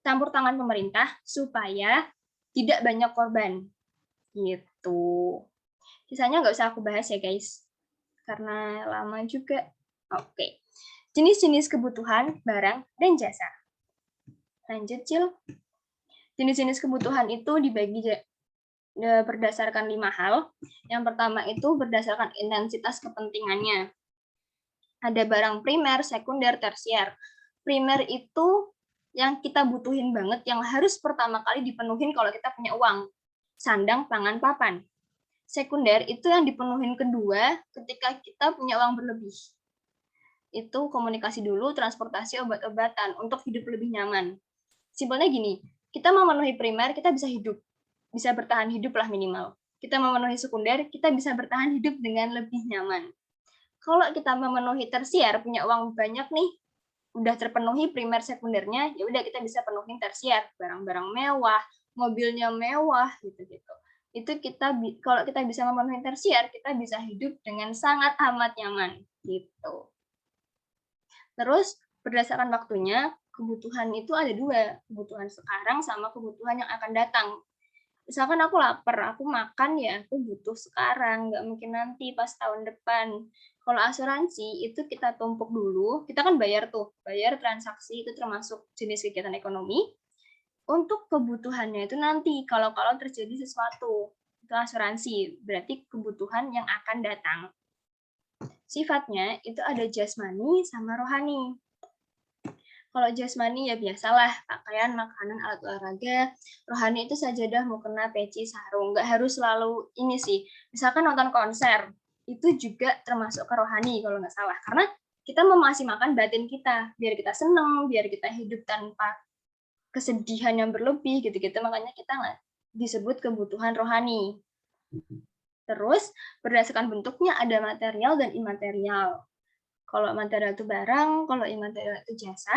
campur tangan pemerintah supaya tidak banyak korban. Gitu. Sisanya nggak usah aku bahas ya guys, karena lama juga. Oke. Jenis-jenis kebutuhan, barang, dan jasa. Lanjut, Cil. Jenis-jenis kebutuhan itu dibagi berdasarkan 5 hal. Yang pertama itu berdasarkan intensitas kepentingannya. Ada barang primer, sekunder, tersier. Primer itu yang kita butuhin banget, yang harus pertama kali dipenuhin kalau kita punya uang. Sandang, pangan, papan. Sekunder itu yang dipenuhin kedua ketika kita punya uang berlebih. Itu komunikasi dulu, transportasi, obat-obatan untuk hidup lebih nyaman. Simpelnya gini, kita memenuhi primer, kita bisa hidup. Bisa bertahan hidup lah minimal. Kita memenuhi sekunder, kita bisa bertahan hidup dengan lebih nyaman. Kalau kita memenuhi tersier, punya uang banyak nih, udah terpenuhi primer sekundernya, ya udah kita bisa penuhin tersier, barang-barang mewah, mobilnya mewah, gitu-gitu. Itu kita kalau kita bisa memenuhi tersier, kita bisa hidup dengan sangat amat nyaman, gitu. Terus berdasarkan waktunya, kebutuhan itu ada dua, kebutuhan sekarang sama kebutuhan yang akan datang. Misalkan aku lapar, aku makan ya, aku butuh sekarang, nggak mungkin nanti pas tahun depan. Kalau asuransi itu kita tumpuk dulu, kita kan bayar tuh, bayar transaksi itu termasuk jenis kegiatan ekonomi. Untuk kebutuhannya itu nanti kalau terjadi sesuatu, itu asuransi, berarti kebutuhan yang akan datang. Sifatnya itu ada jasmani sama rohani. Kalau jasmani ya biasalah, pakaian, makanan, alat olahraga. Rohani itu sajadah, mukena, peci, sarung. Nggak harus selalu ini sih. Misalkan nonton konser, itu juga termasuk ke rohani kalau nggak salah. Karena kita memaksimalkan batin kita, biar kita senang, biar kita hidup tanpa kesedihan yang berlebih, gitu-gitu. Makanya kita nggak disebut kebutuhan rohani. Terus, berdasarkan bentuknya ada material dan imaterial. Kalau material itu barang, kalau imaterial itu jasa.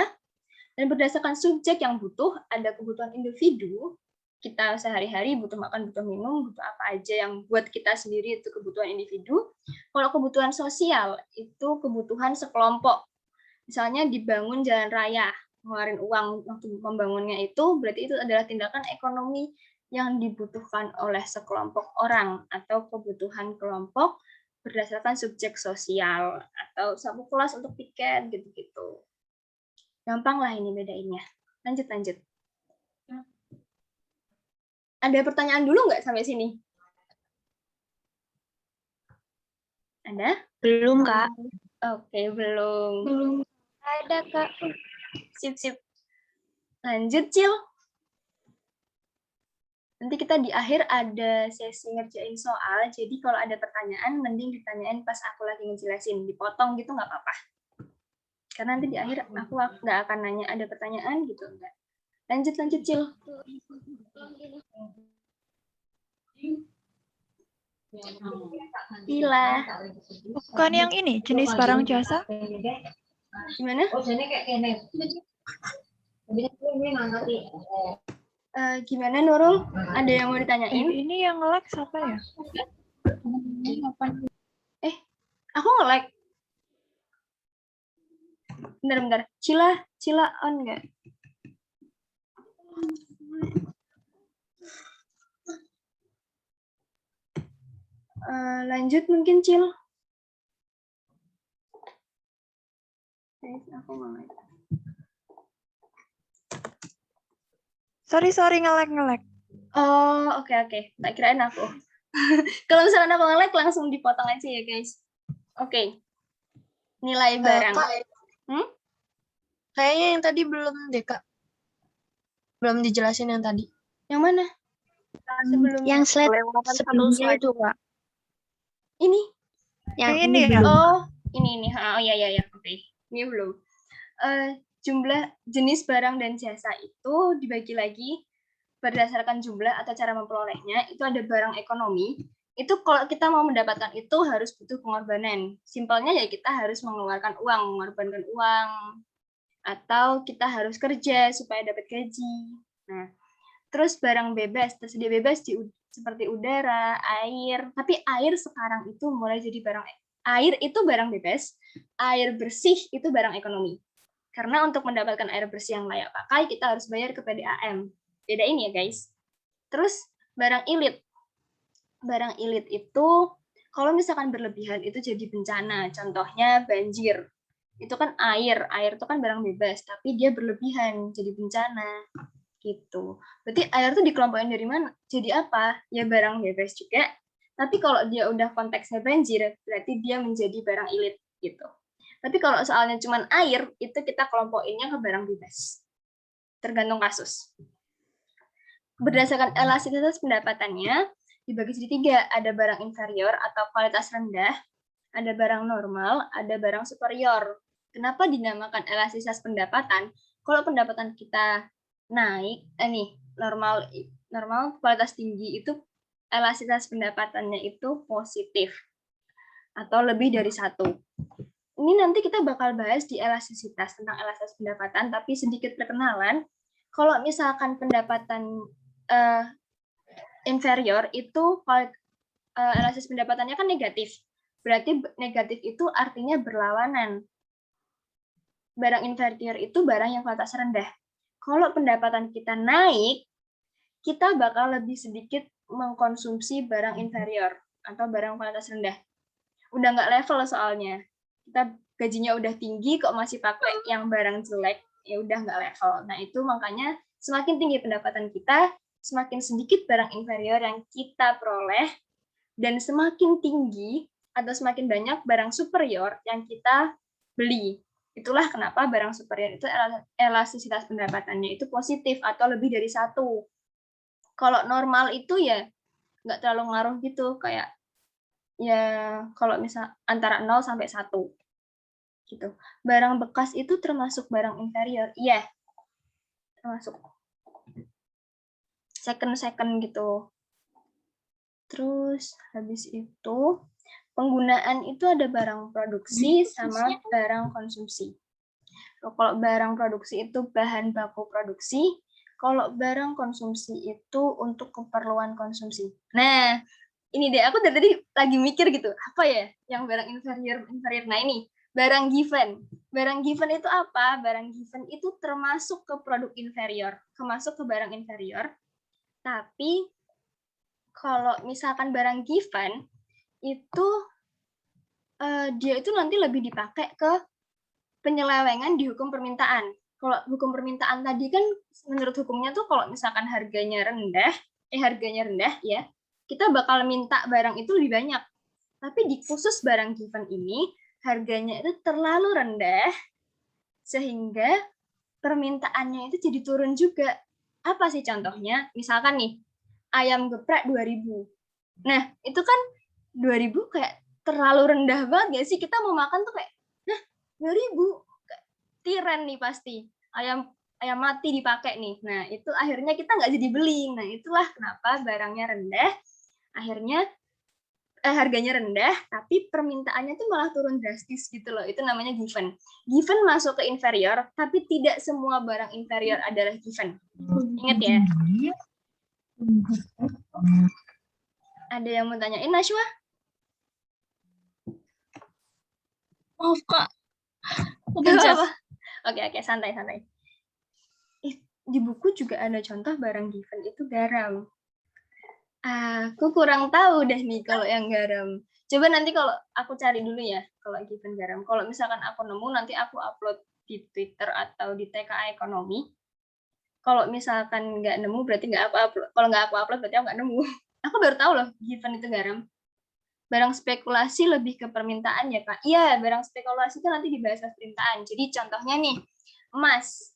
Dan berdasarkan subjek yang butuh, ada kebutuhan individu, kita sehari-hari butuh makan, butuh minum, butuh apa aja yang buat kita sendiri itu kebutuhan individu. Kalau kebutuhan sosial, itu kebutuhan sekelompok. Misalnya dibangun jalan raya, ngeluarin uang waktu membangunnya itu, berarti itu adalah tindakan ekonomi yang dibutuhkan oleh sekelompok orang, atau kebutuhan kelompok berdasarkan subjek sosial, atau satu kelas untuk tiket, gitu-gitu. Gampang lah ini bedainnya. Lanjut. Ada pertanyaan dulu nggak sampai sini? Ada? Belum, Kak. Oke, belum. Belum ada, Kak. Sip. Lanjut, Cil. Nanti kita di akhir ada sesi ngerjain soal, jadi kalau ada pertanyaan, mending ditanyain pas aku lagi ngejelasin. Dipotong gitu nggak apa-apa. Karena nanti di akhir aku nggak akan nanya ada pertanyaan gitu, enggak. Lanjut, Cil. Gila. Bukan yang ini, jenis barang jasa. Gimana? Gimana, Nurul? Ada yang mau ditanyain? Ini yang nge-lag siapa ya? Aku nge-lag. Bentar. Cila on nggak? Lanjut mungkin, Cil. Aku nge-lag. Sorry, nge-lag. Oh, oke. Tak kirain aku. Kalau misalnya aku nge-lag, langsung dipotong aja ya, guys. Oke. Nilai barang. Kayaknya yang tadi belum deh, Kak. Belum dijelasin yang tadi. Yang mana? Sebelumnya. Yang slide sebelumnya itu, Kak. Ini? Yang ini ya? belum. Oh, ini. Oh, ya. Oke. Ini belum. Jumlah jenis barang dan jasa itu dibagi lagi berdasarkan jumlah atau cara memperolehnya. Itu ada barang ekonomi. Itu kalau kita mau mendapatkan itu harus butuh pengorbanan. Simpelnya ya kita harus mengeluarkan uang, mengorbankan uang. atau kita harus kerja supaya dapat gaji. Nah, terus barang bebas, tersedia bebas seperti udara, air. Tapi air sekarang itu mulai jadi air itu barang bebas, air bersih itu barang ekonomi. Karena untuk mendapatkan air bersih yang layak pakai, kita harus bayar ke PDAM. Bedain ya, guys. Terus barang ilit. Barang ilit itu kalau misalkan berlebihan itu jadi bencana. Contohnya banjir. Itu kan air itu kan barang bebas, tapi dia berlebihan jadi bencana gitu. Berarti air tuh dikelompokkan dari mana? Jadi apa? Ya barang bebas juga. Tapi kalau dia udah konteksnya banjir, berarti dia menjadi barang ilit gitu. Tapi kalau soalnya cuma air, itu kita kelompokinnya ke barang bebas. Tergantung kasus. Berdasarkan elastisitas pendapatannya, dibagi jadi 3. Ada barang inferior atau kualitas rendah, ada barang normal, ada barang superior. Kenapa dinamakan elastisitas pendapatan? Kalau pendapatan kita naik, normal kualitas tinggi itu elastisitas pendapatannya itu positif atau lebih dari 1. Ini nanti kita bakal bahas di elastisitas, tentang elastisitas pendapatan, tapi sedikit perkenalan. Kalau misalkan pendapatan inferior itu elastisitas pendapatannya kan negatif. Berarti negatif itu artinya berlawanan. Barang inferior itu barang yang kualitas rendah. Kalau pendapatan kita naik, kita bakal lebih sedikit mengkonsumsi barang inferior atau barang kualitas rendah. Udah nggak level soalnya. Kita gajinya udah tinggi kok masih pakai yang barang jelek, ya udah nggak level. Nah itu makanya semakin tinggi pendapatan kita, semakin sedikit barang inferior yang kita peroleh, dan semakin tinggi atau semakin banyak barang superior yang kita beli. Itulah kenapa barang superior itu elastisitas pendapatannya itu positif atau lebih dari 1. Kalau normal itu ya nggak terlalu ngaruh gitu, kayak ya kalau misal antara 0 sampai 1 gitu. Barang bekas itu termasuk barang inferior? Iya, termasuk. Second gitu. Terus habis itu penggunaan itu ada barang produksi sama barang konsumsi. Kalau barang produksi itu bahan baku produksi, kalau barang konsumsi itu untuk keperluan konsumsi. Nah, ini deh, aku dari tadi lagi mikir gitu, apa ya yang barang inferior. Nah ini, barang given. Barang given itu apa? Barang given itu termasuk ke produk inferior, termasuk ke barang inferior. Tapi kalau misalkan barang given itu dia itu nanti lebih dipakai ke penyelewengan di hukum permintaan. Kalau hukum permintaan tadi kan menurut hukumnya tuh kalau misalkan harganya rendah ya, kita bakal minta barang itu lebih banyak. Tapi di khusus barang given ini harganya itu terlalu rendah sehingga permintaannya itu jadi turun juga. Apa sih contohnya? Misalkan nih, ayam geprek 2.000. Nah, itu kan 2.000 kayak terlalu rendah banget gak sih? Kita mau makan tuh kayak, nah 2.000 tiren nih pasti. Ayam mati dipakai nih. Nah, itu akhirnya kita nggak jadi beli. Nah, itulah kenapa barangnya rendah. Akhirnya harganya rendah, tapi permintaannya tuh malah turun drastis gitu loh. Itu namanya given. Given masuk ke inferior, tapi tidak semua barang inferior adalah given. Ingat ya. Ada yang mau tanyain, Nashwa? Maaf, Kak. Oke, santai. Di buku juga ada contoh barang given itu garam. Aku kurang tahu deh nih kalau yang garam. Coba nanti kalau aku cari dulu ya kalau given garam. Kalau misalkan aku nemu, nanti aku upload di Twitter atau di TKA Ekonomi. Kalau misalkan nggak nemu, berarti nggak aku upload. Kalau nggak aku upload, berarti aku nggak nemu. Aku baru tahu loh given itu garam. Barang spekulasi lebih ke permintaan ya, Kak. Iya, barang spekulasi itu nanti dibahas permintaan. Jadi contohnya nih, emas.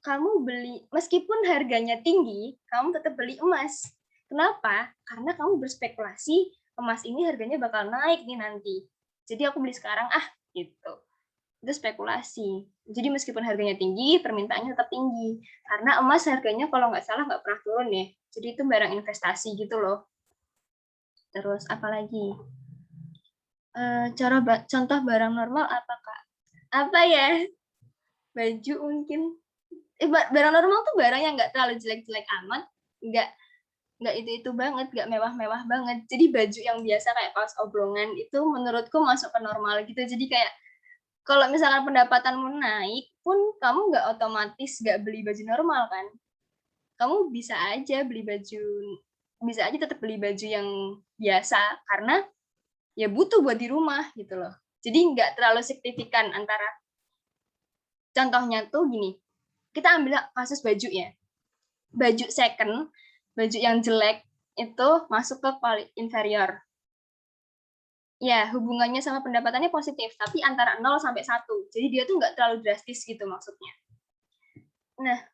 Kamu beli, meskipun harganya tinggi, kamu tetap beli emas. Kenapa? Karena kamu berspekulasi, emas ini harganya bakal naik nih nanti. Jadi aku beli sekarang, gitu. Itu spekulasi. Jadi meskipun harganya tinggi, permintaannya tetap tinggi. Karena emas harganya kalau nggak salah nggak pernah turun ya. Jadi itu barang investasi gitu loh. Terus apa lagi? Contoh barang normal apa, Kak? Apa ya? Baju mungkin barang normal tuh barang yang nggak terlalu jelek-jelek amat, nggak itu banget, nggak mewah-mewah banget. Jadi baju yang biasa kayak kaos oblongan itu menurutku masuk ke normal gitu. Jadi kayak kalau misalkan pendapatanmu naik pun kamu nggak otomatis nggak beli baju normal kan. Kamu bisa aja tetap beli baju yang biasa karena ya butuh buat di rumah gitu loh. Jadi nggak terlalu signifikan antara, contohnya tuh gini, kita ambil kasus baju ya. Baju second, baju yang jelek itu masuk ke kualitas inferior. Ya, hubungannya sama pendapatannya positif, tapi antara 0 sampai 1. Jadi dia tuh nggak terlalu drastis gitu maksudnya. Nah,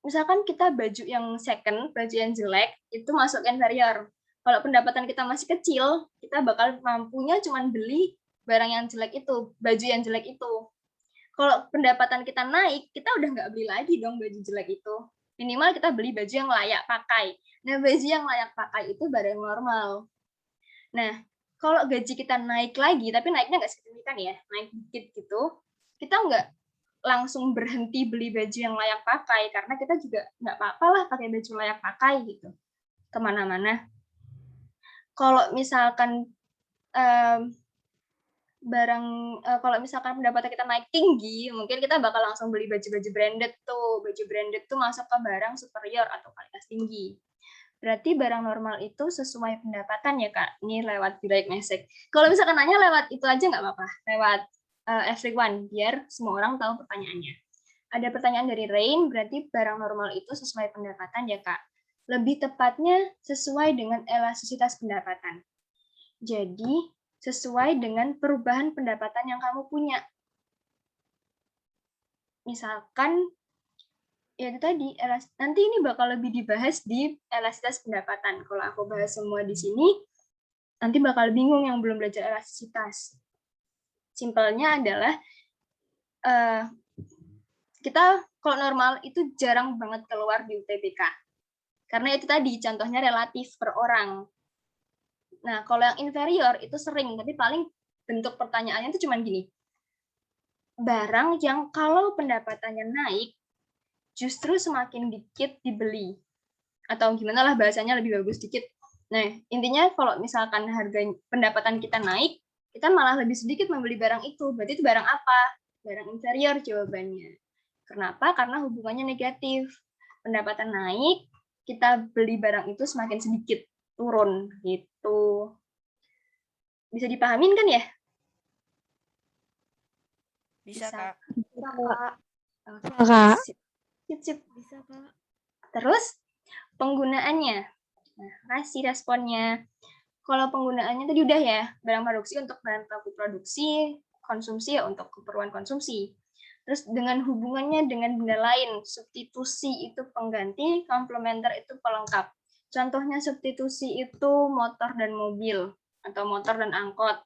misalkan kita baju yang second, baju yang jelek, itu masuk inferior. Kalau pendapatan kita masih kecil, kita bakal mampunya cuma beli barang yang jelek itu, baju yang jelek itu. Kalau pendapatan kita naik, kita udah nggak beli lagi dong baju jelek itu. Minimal kita beli baju yang layak pakai. Nah, baju yang layak pakai itu barang normal. Nah, kalau gaji kita naik lagi, tapi naiknya nggak signifikan ya, naik dikit gitu, kita nggak langsung berhenti beli baju yang layak pakai, karena kita juga nggak apa-apa lah pakai baju layak pakai gitu, kemana-mana. Kalau misalkan kalau misalkan pendapatan kita naik tinggi, mungkin kita bakal langsung beli baju-baju branded tuh. Baju branded tuh masuk ke barang superior atau kualitas tinggi. Berarti barang normal itu sesuai pendapatan ya, Kak? Ini lewat direct message. Kalau misalkan nanya lewat itu aja nggak apa-apa. Lewat everyone, biar semua orang tahu pertanyaannya. Ada pertanyaan dari Rain, berarti barang normal itu sesuai pendapatan ya, Kak? Lebih tepatnya sesuai dengan elastisitas pendapatan. Jadi, sesuai dengan perubahan pendapatan yang kamu punya. Misalkan, ya itu tadi, nanti ini bakal lebih dibahas di elastisitas pendapatan. Kalau aku bahas semua di sini, nanti bakal bingung yang belum belajar elastisitas. Simpelnya adalah, kita kalau normal itu jarang banget keluar di UTBK. Karena itu tadi, contohnya relatif per orang. Nah, kalau yang inferior itu sering, tapi paling bentuk pertanyaannya itu cuma gini. Barang yang kalau pendapatannya naik, justru semakin dikit dibeli. Atau gimana lah bahasanya lebih bagus dikit. Nah, intinya kalau misalkan harga pendapatan kita naik, kita malah lebih sedikit membeli barang itu. Berarti itu barang apa? Barang inferior jawabannya. Kenapa? Karena hubungannya negatif. Pendapatan naik, kita beli barang itu semakin sedikit turun gitu. Bisa dipahamin kan ya? Bisa, Kak. Bisa, Kak. Kak. Sip. Bisa, Kak. Terus penggunaannya. Nah, kasih responnya. Kalau penggunaannya tadi udah ya, barang produksi untuk bahan baku produksi, konsumsi ya untuk keperluan konsumsi. Terus dengan hubungannya dengan benda lain, substitusi itu pengganti, komplementer itu pelengkap. Contohnya substitusi itu motor dan mobil, atau motor dan angkot.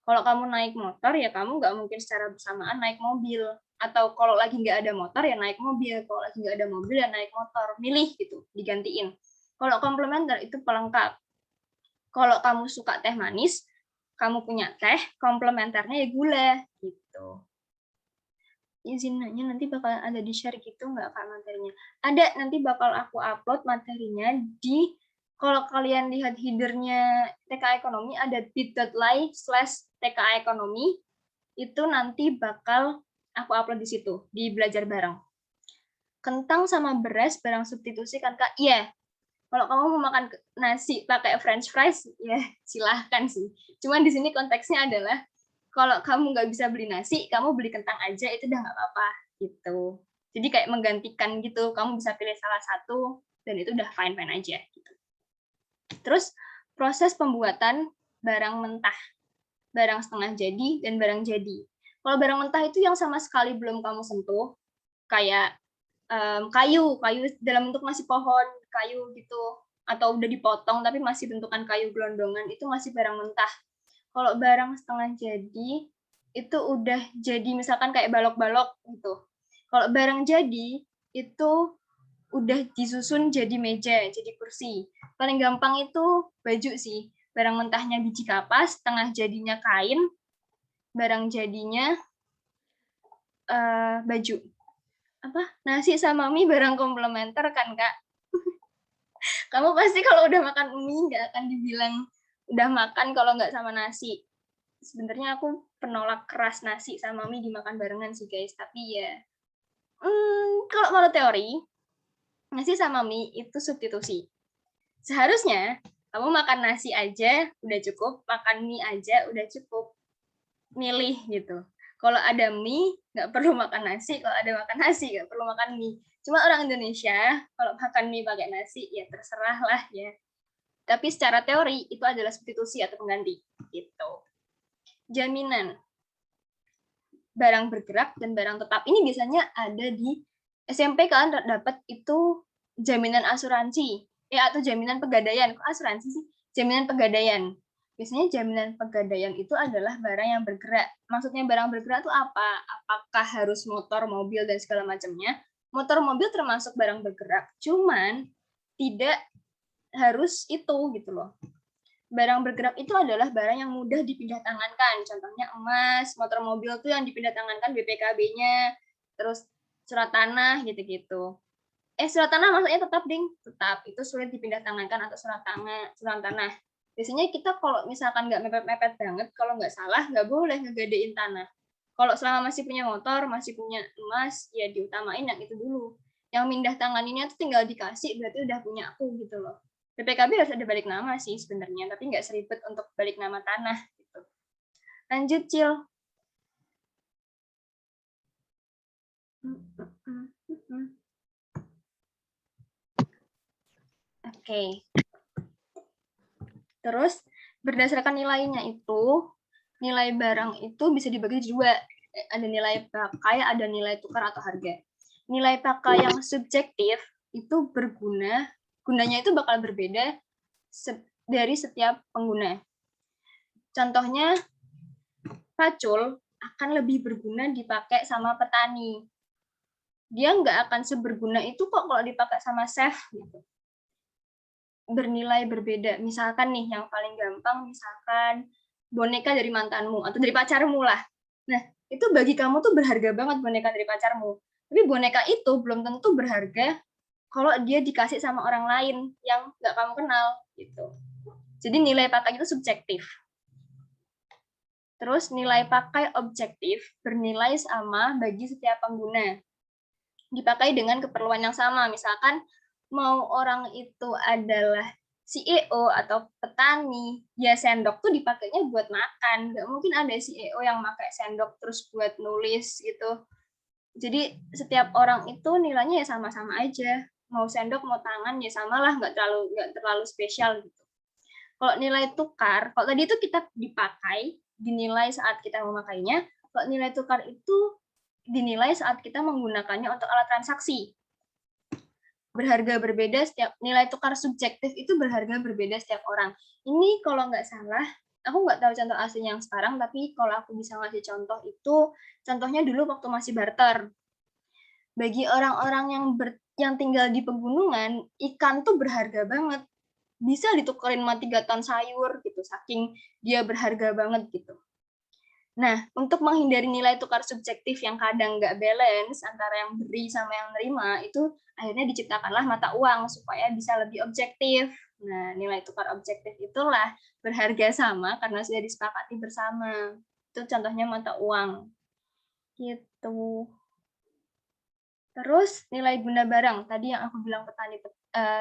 Kalau kamu naik motor, ya kamu nggak mungkin secara bersamaan naik mobil. Atau kalau lagi nggak ada motor, ya naik mobil. Kalau lagi nggak ada mobil, ya naik motor. Milih gitu, digantiin. Kalau komplementer itu pelengkap. Kalau kamu suka teh manis, kamu punya teh, komplementernya ya gula. Gitu. Izin nanya nanti bakal ada di share gitu nggak Kak materinya? Ada, nanti bakal aku upload materinya di, kalau kalian lihat headernya TKA Ekonomi, ada bit.ly/TKA Ekonomi, itu nanti bakal aku upload di situ, di belajar bareng. Kentang sama beras barang substitusi kan Kak? Iya. Kalau kamu mau makan nasi pakai french fries, ya silahkan sih. Cuman di sini konteksnya adalah, kalau kamu nggak bisa beli nasi, kamu beli kentang aja, itu udah nggak apa-apa gitu. Jadi kayak menggantikan gitu, kamu bisa pilih salah satu dan itu udah fine-fine aja gitu. Terus proses pembuatan barang mentah, barang setengah jadi dan barang jadi. Kalau barang mentah itu yang sama sekali belum kamu sentuh, kayak kayu dalam bentuk masih pohon kayu gitu, atau udah dipotong tapi masih bentukan kayu gelondongan, itu masih barang mentah. Kalau barang setengah jadi, itu udah jadi misalkan kayak balok-balok gitu. Kalau barang jadi, itu udah disusun jadi meja, jadi kursi. Paling gampang itu baju sih. Barang mentahnya biji kapas, setengah jadinya kain, barang jadinya baju. Apa? Nasi sama mie barang komplementer kan, Kak? Kamu pasti kalau udah makan mie nggak akan dibilang udah makan kalau nggak sama nasi. Sebenarnya aku penolak keras nasi sama mie dimakan barengan sih, guys. Tapi ya, kalau menurut teori, nasi sama mie itu substitusi. Seharusnya kamu makan nasi aja udah cukup, makan mie aja udah cukup. Milih gitu. Kalau ada mie, nggak perlu makan nasi. Kalau ada makan nasi, nggak perlu makan mie. Cuma orang Indonesia, kalau makan mie pakai nasi, ya terserah lah ya. Tapi secara teori, itu adalah substitusi atau pengganti. Gitu. Jaminan. Barang bergerak dan barang tetap. Ini biasanya ada di SMP kan dapat itu jaminan asuransi. Atau jaminan pegadaian. Kok asuransi sih? Jaminan pegadaian. Biasanya jaminan pegadaian itu adalah barang yang bergerak. Maksudnya barang bergerak itu apa? Apakah harus motor, mobil, dan segala macamnya? Motor, mobil termasuk barang bergerak, cuman tidak harus itu gitu loh. Barang bergerak itu adalah barang yang mudah dipindah tangankan. Contohnya emas, motor, mobil tuh yang dipindah tangankan BPKB-nya, terus surat tanah gitu-gitu. Surat tanah maksudnya tetap, Ding. Tetap, itu sulit dipindah tangankan atau surat tanah. Biasanya kita kalau misalkan nggak mepet-mepet banget, kalau nggak salah, nggak boleh ngegadein tanah. Kalau selama masih punya motor, masih punya emas, ya diutamain yang itu dulu. Yang mindah tanganinnya tuh tinggal dikasih, berarti udah punya aku gitu loh. BPKB harus ada balik nama sih sebenarnya, tapi nggak seribet untuk balik nama tanah. Gitu. Lanjut, Cil. Oke. Terus berdasarkan nilainya itu, nilai barang itu bisa dibagi dua. Ada nilai pakai, ada nilai tukar atau harga. Nilai pakai yang subjektif itu gunanya itu bakal berbeda dari setiap pengguna. Contohnya, pacul akan lebih berguna dipakai sama petani. Dia nggak akan seberguna itu kok kalau dipakai sama chef gitu. Bernilai berbeda. Misalkan nih, yang paling gampang, misalkan boneka dari mantanmu atau dari pacarmu lah. Nah, itu bagi kamu tuh berharga banget boneka dari pacarmu. Tapi boneka itu belum tentu berharga kalau dia dikasih sama orang lain yang nggak kamu kenal gitu. Jadi nilai pakai itu subjektif. Terus nilai pakai objektif bernilai sama bagi setiap pengguna. Dipakai dengan keperluan yang sama. Misalkan mau orang itu adalah CEO atau petani, ya sendok tuh dipakainya buat makan. Nggak mungkin ada CEO yang pakai sendok terus buat nulis gitu. Jadi setiap orang itu nilainya ya sama-sama aja. Mau sendok, mau tangan, ya samalah, nggak terlalu spesial gitu. Kalau nilai tukar, kalau tadi itu kita dipakai, dinilai saat kita memakainya. Kalau nilai tukar itu dinilai saat kita menggunakannya untuk alat transaksi. Berharga berbeda setiap, nilai tukar subjektif itu berharga berbeda setiap orang. Ini kalau nggak salah, aku nggak tahu contoh aslinya yang sekarang, tapi kalau aku bisa ngasih contoh itu, contohnya dulu waktu masih barter. Bagi orang-orang yang tinggal di pegunungan, ikan tuh berharga banget. Bisa ditukerin sama 3 ton sayur gitu, saking dia berharga banget gitu. Nah, untuk menghindari nilai tukar subjektif yang kadang nggak balance antara yang beri sama yang nerima, itu akhirnya diciptakanlah mata uang supaya bisa lebih objektif. Nah, nilai tukar objektif itulah berharga sama karena sudah disepakati bersama. Itu contohnya mata uang. Gitu. Terus nilai guna barang. Tadi yang aku bilang petani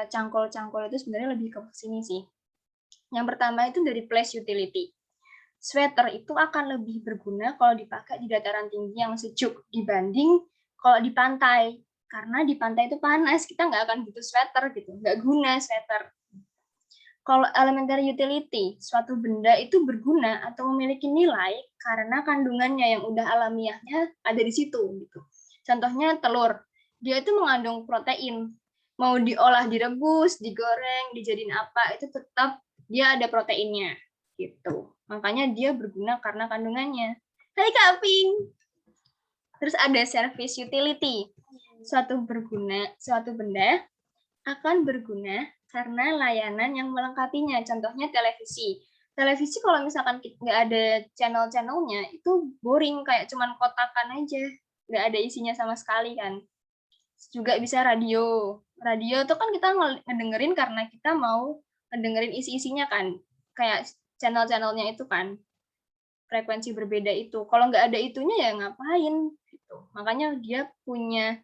cangkol-cangkol itu sebenarnya lebih ke sini sih. Yang pertama itu dari place utility. Sweater itu akan lebih berguna kalau dipakai di dataran tinggi yang sejuk dibanding kalau di pantai. Karena di pantai itu panas, kita nggak akan butuh sweater gitu, nggak guna sweater. Kalau elementary utility, suatu benda itu berguna atau memiliki nilai karena kandungannya yang udah alamiahnya ada di situ gitu. Contohnya telur, dia itu mengandung protein. Mau diolah, direbus, digoreng, dijadiin apa, itu tetap dia ada proteinnya gitu. Makanya dia berguna karena kandungannya. Hai Kak Ping. Terus ada service utility. Suatu benda akan berguna karena layanan yang melengkapinya. Contohnya televisi. Televisi kalau misalkan nggak ada channel-channelnya, itu boring, kayak cuman kotakan aja. nggak ada isinya sama sekali kan. Juga bisa radio. Radio itu kan kita ngedengerin karena kita mau ngedengerin isi-isinya kan. Kayak channel-channelnya itu kan. Frekuensi berbeda itu. Kalau nggak ada itunya ya ngapain gitu. Makanya dia punya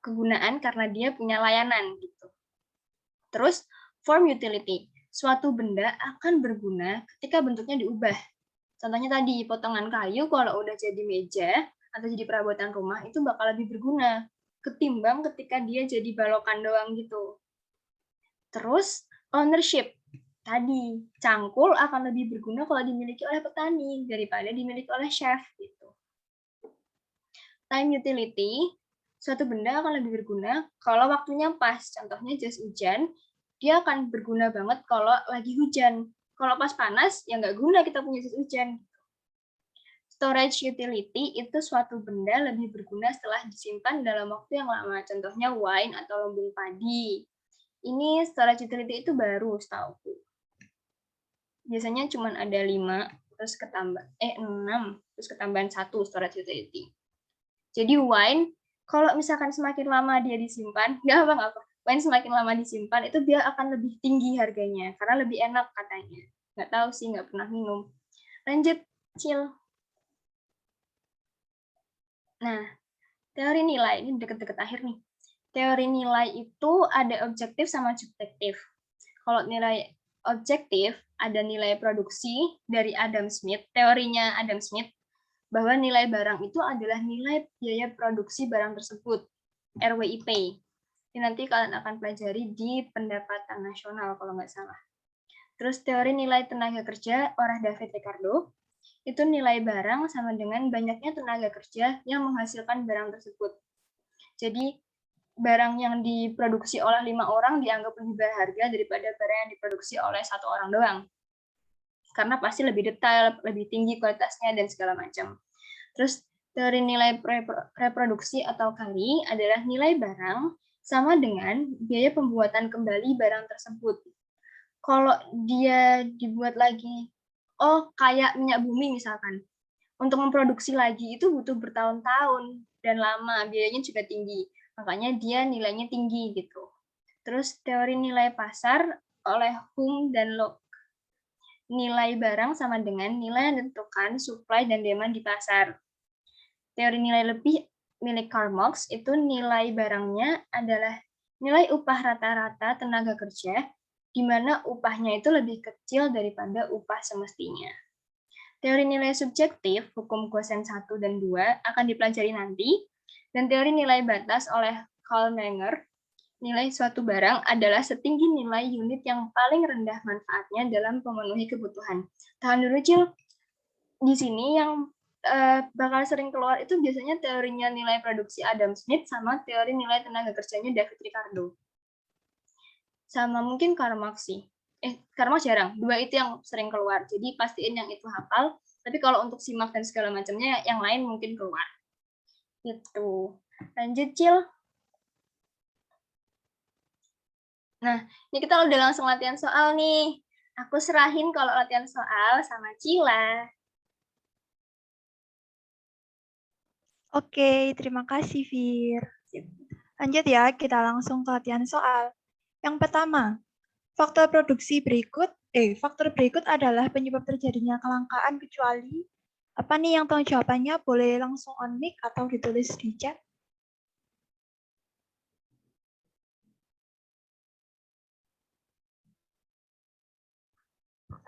kegunaan karena dia punya layanan gitu. Terus form utility. Suatu benda akan berguna ketika bentuknya diubah. Contohnya tadi, potongan kayu kalau udah jadi meja atau jadi perabotan rumah itu bakal lebih berguna ketimbang ketika dia jadi balokan doang gitu. Terus ownership. Tadi, cangkul akan lebih berguna kalau dimiliki oleh petani daripada dimiliki oleh chef gitu. Time utility, suatu benda akan lebih berguna kalau waktunya pas. Contohnya jas hujan, dia akan berguna banget kalau lagi hujan. Kalau pas panas, ya nggak guna kita punya jas hujan. Storage utility itu suatu benda lebih berguna setelah disimpan dalam waktu yang lama. Contohnya wine atau lumbung padi. Ini storage utility itu baru setauku. Biasanya cuma ada 5, terus ketambah 6, terus ketambahan 1 storage utility. Jadi wine, kalau misalkan semakin lama dia disimpan, nggak apa-apa. Wine semakin lama disimpan, itu dia akan lebih tinggi harganya, karena lebih enak katanya. Nggak tahu sih, nggak pernah minum. Lanjut, Cil. Nah, teori nilai, ini deket-deket akhir nih. Teori nilai itu ada objektif sama subjektif. Kalau nilai objektif, ada nilai produksi dari Adam Smith, teorinya Adam Smith, bahwa nilai barang itu adalah nilai biaya produksi barang tersebut, RWIP. Ini nanti kalian akan pelajari di pendapatan nasional kalau nggak salah. Terus teori nilai tenaga kerja oleh David Ricardo, itu nilai barang sama dengan banyaknya tenaga kerja yang menghasilkan barang tersebut. Jadi barang yang diproduksi oleh 5 orang dianggap lebih berharga daripada barang yang diproduksi oleh 1 orang doang. Karena pasti lebih detail, lebih tinggi kualitasnya, dan segala macam. Terus teori nilai reproduksi atau kali adalah nilai barang sama dengan biaya pembuatan kembali barang tersebut. Kalau dia dibuat lagi, kayak minyak bumi misalkan, untuk memproduksi lagi itu butuh bertahun-tahun dan lama, biayanya juga tinggi. Makanya dia nilainya tinggi gitu. Terus teori nilai pasar oleh Hume dan Locke. Nilai barang sama dengan nilai yang ditentukan supply dan demand di pasar. Teori nilai lebih milik Karl Marx itu nilai barangnya adalah nilai upah rata-rata tenaga kerja, di mana upahnya itu lebih kecil daripada upah semestinya. Teori nilai subjektif, hukum Goosen 1 dan 2, akan dipelajari nanti, dan teori nilai batas oleh Karl Menger, nilai suatu barang adalah setinggi nilai unit yang paling rendah manfaatnya dalam memenuhi kebutuhan. Tahan dulu, Cil. Di sini yang bakal sering keluar itu biasanya teorinya nilai produksi Adam Smith sama teori nilai tenaga kerjanya David Ricardo. Sama mungkin Karl Marx sih. Karl Marx jarang. 2 itu yang sering keluar. Jadi pastiin yang itu hafal. Tapi kalau untuk simak dan segala macamnya, yang lain mungkin keluar. Gitu. Lanjut, Cil. Nah, ini kita udah langsung latihan soal nih. Aku serahin kalau latihan soal sama Cila. Oke, terima kasih, Fir. Lanjut ya, kita langsung ke latihan soal. Yang pertama, faktor berikut adalah penyebab terjadinya kelangkaan kecuali apa nih yang tahu jawabannya? Boleh langsung on mic atau ditulis di chat.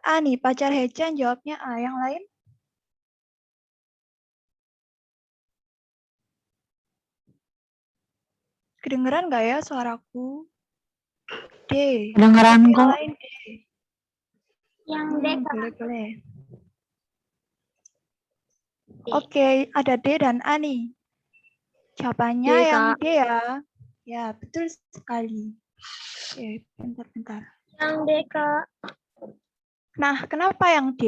A nih, pacar Hejan jawabnya A. Yang lain? Kedengeran nggak ya suaraku? D. Kedengeran Yang kok. lain D. Yang D, Boleh. Oke, ada D dan A nih. Jawabannya D, yang Kak. D ya. Ya, betul sekali. Oke, bentar. Yang D, Kak. Nah, kenapa yang D?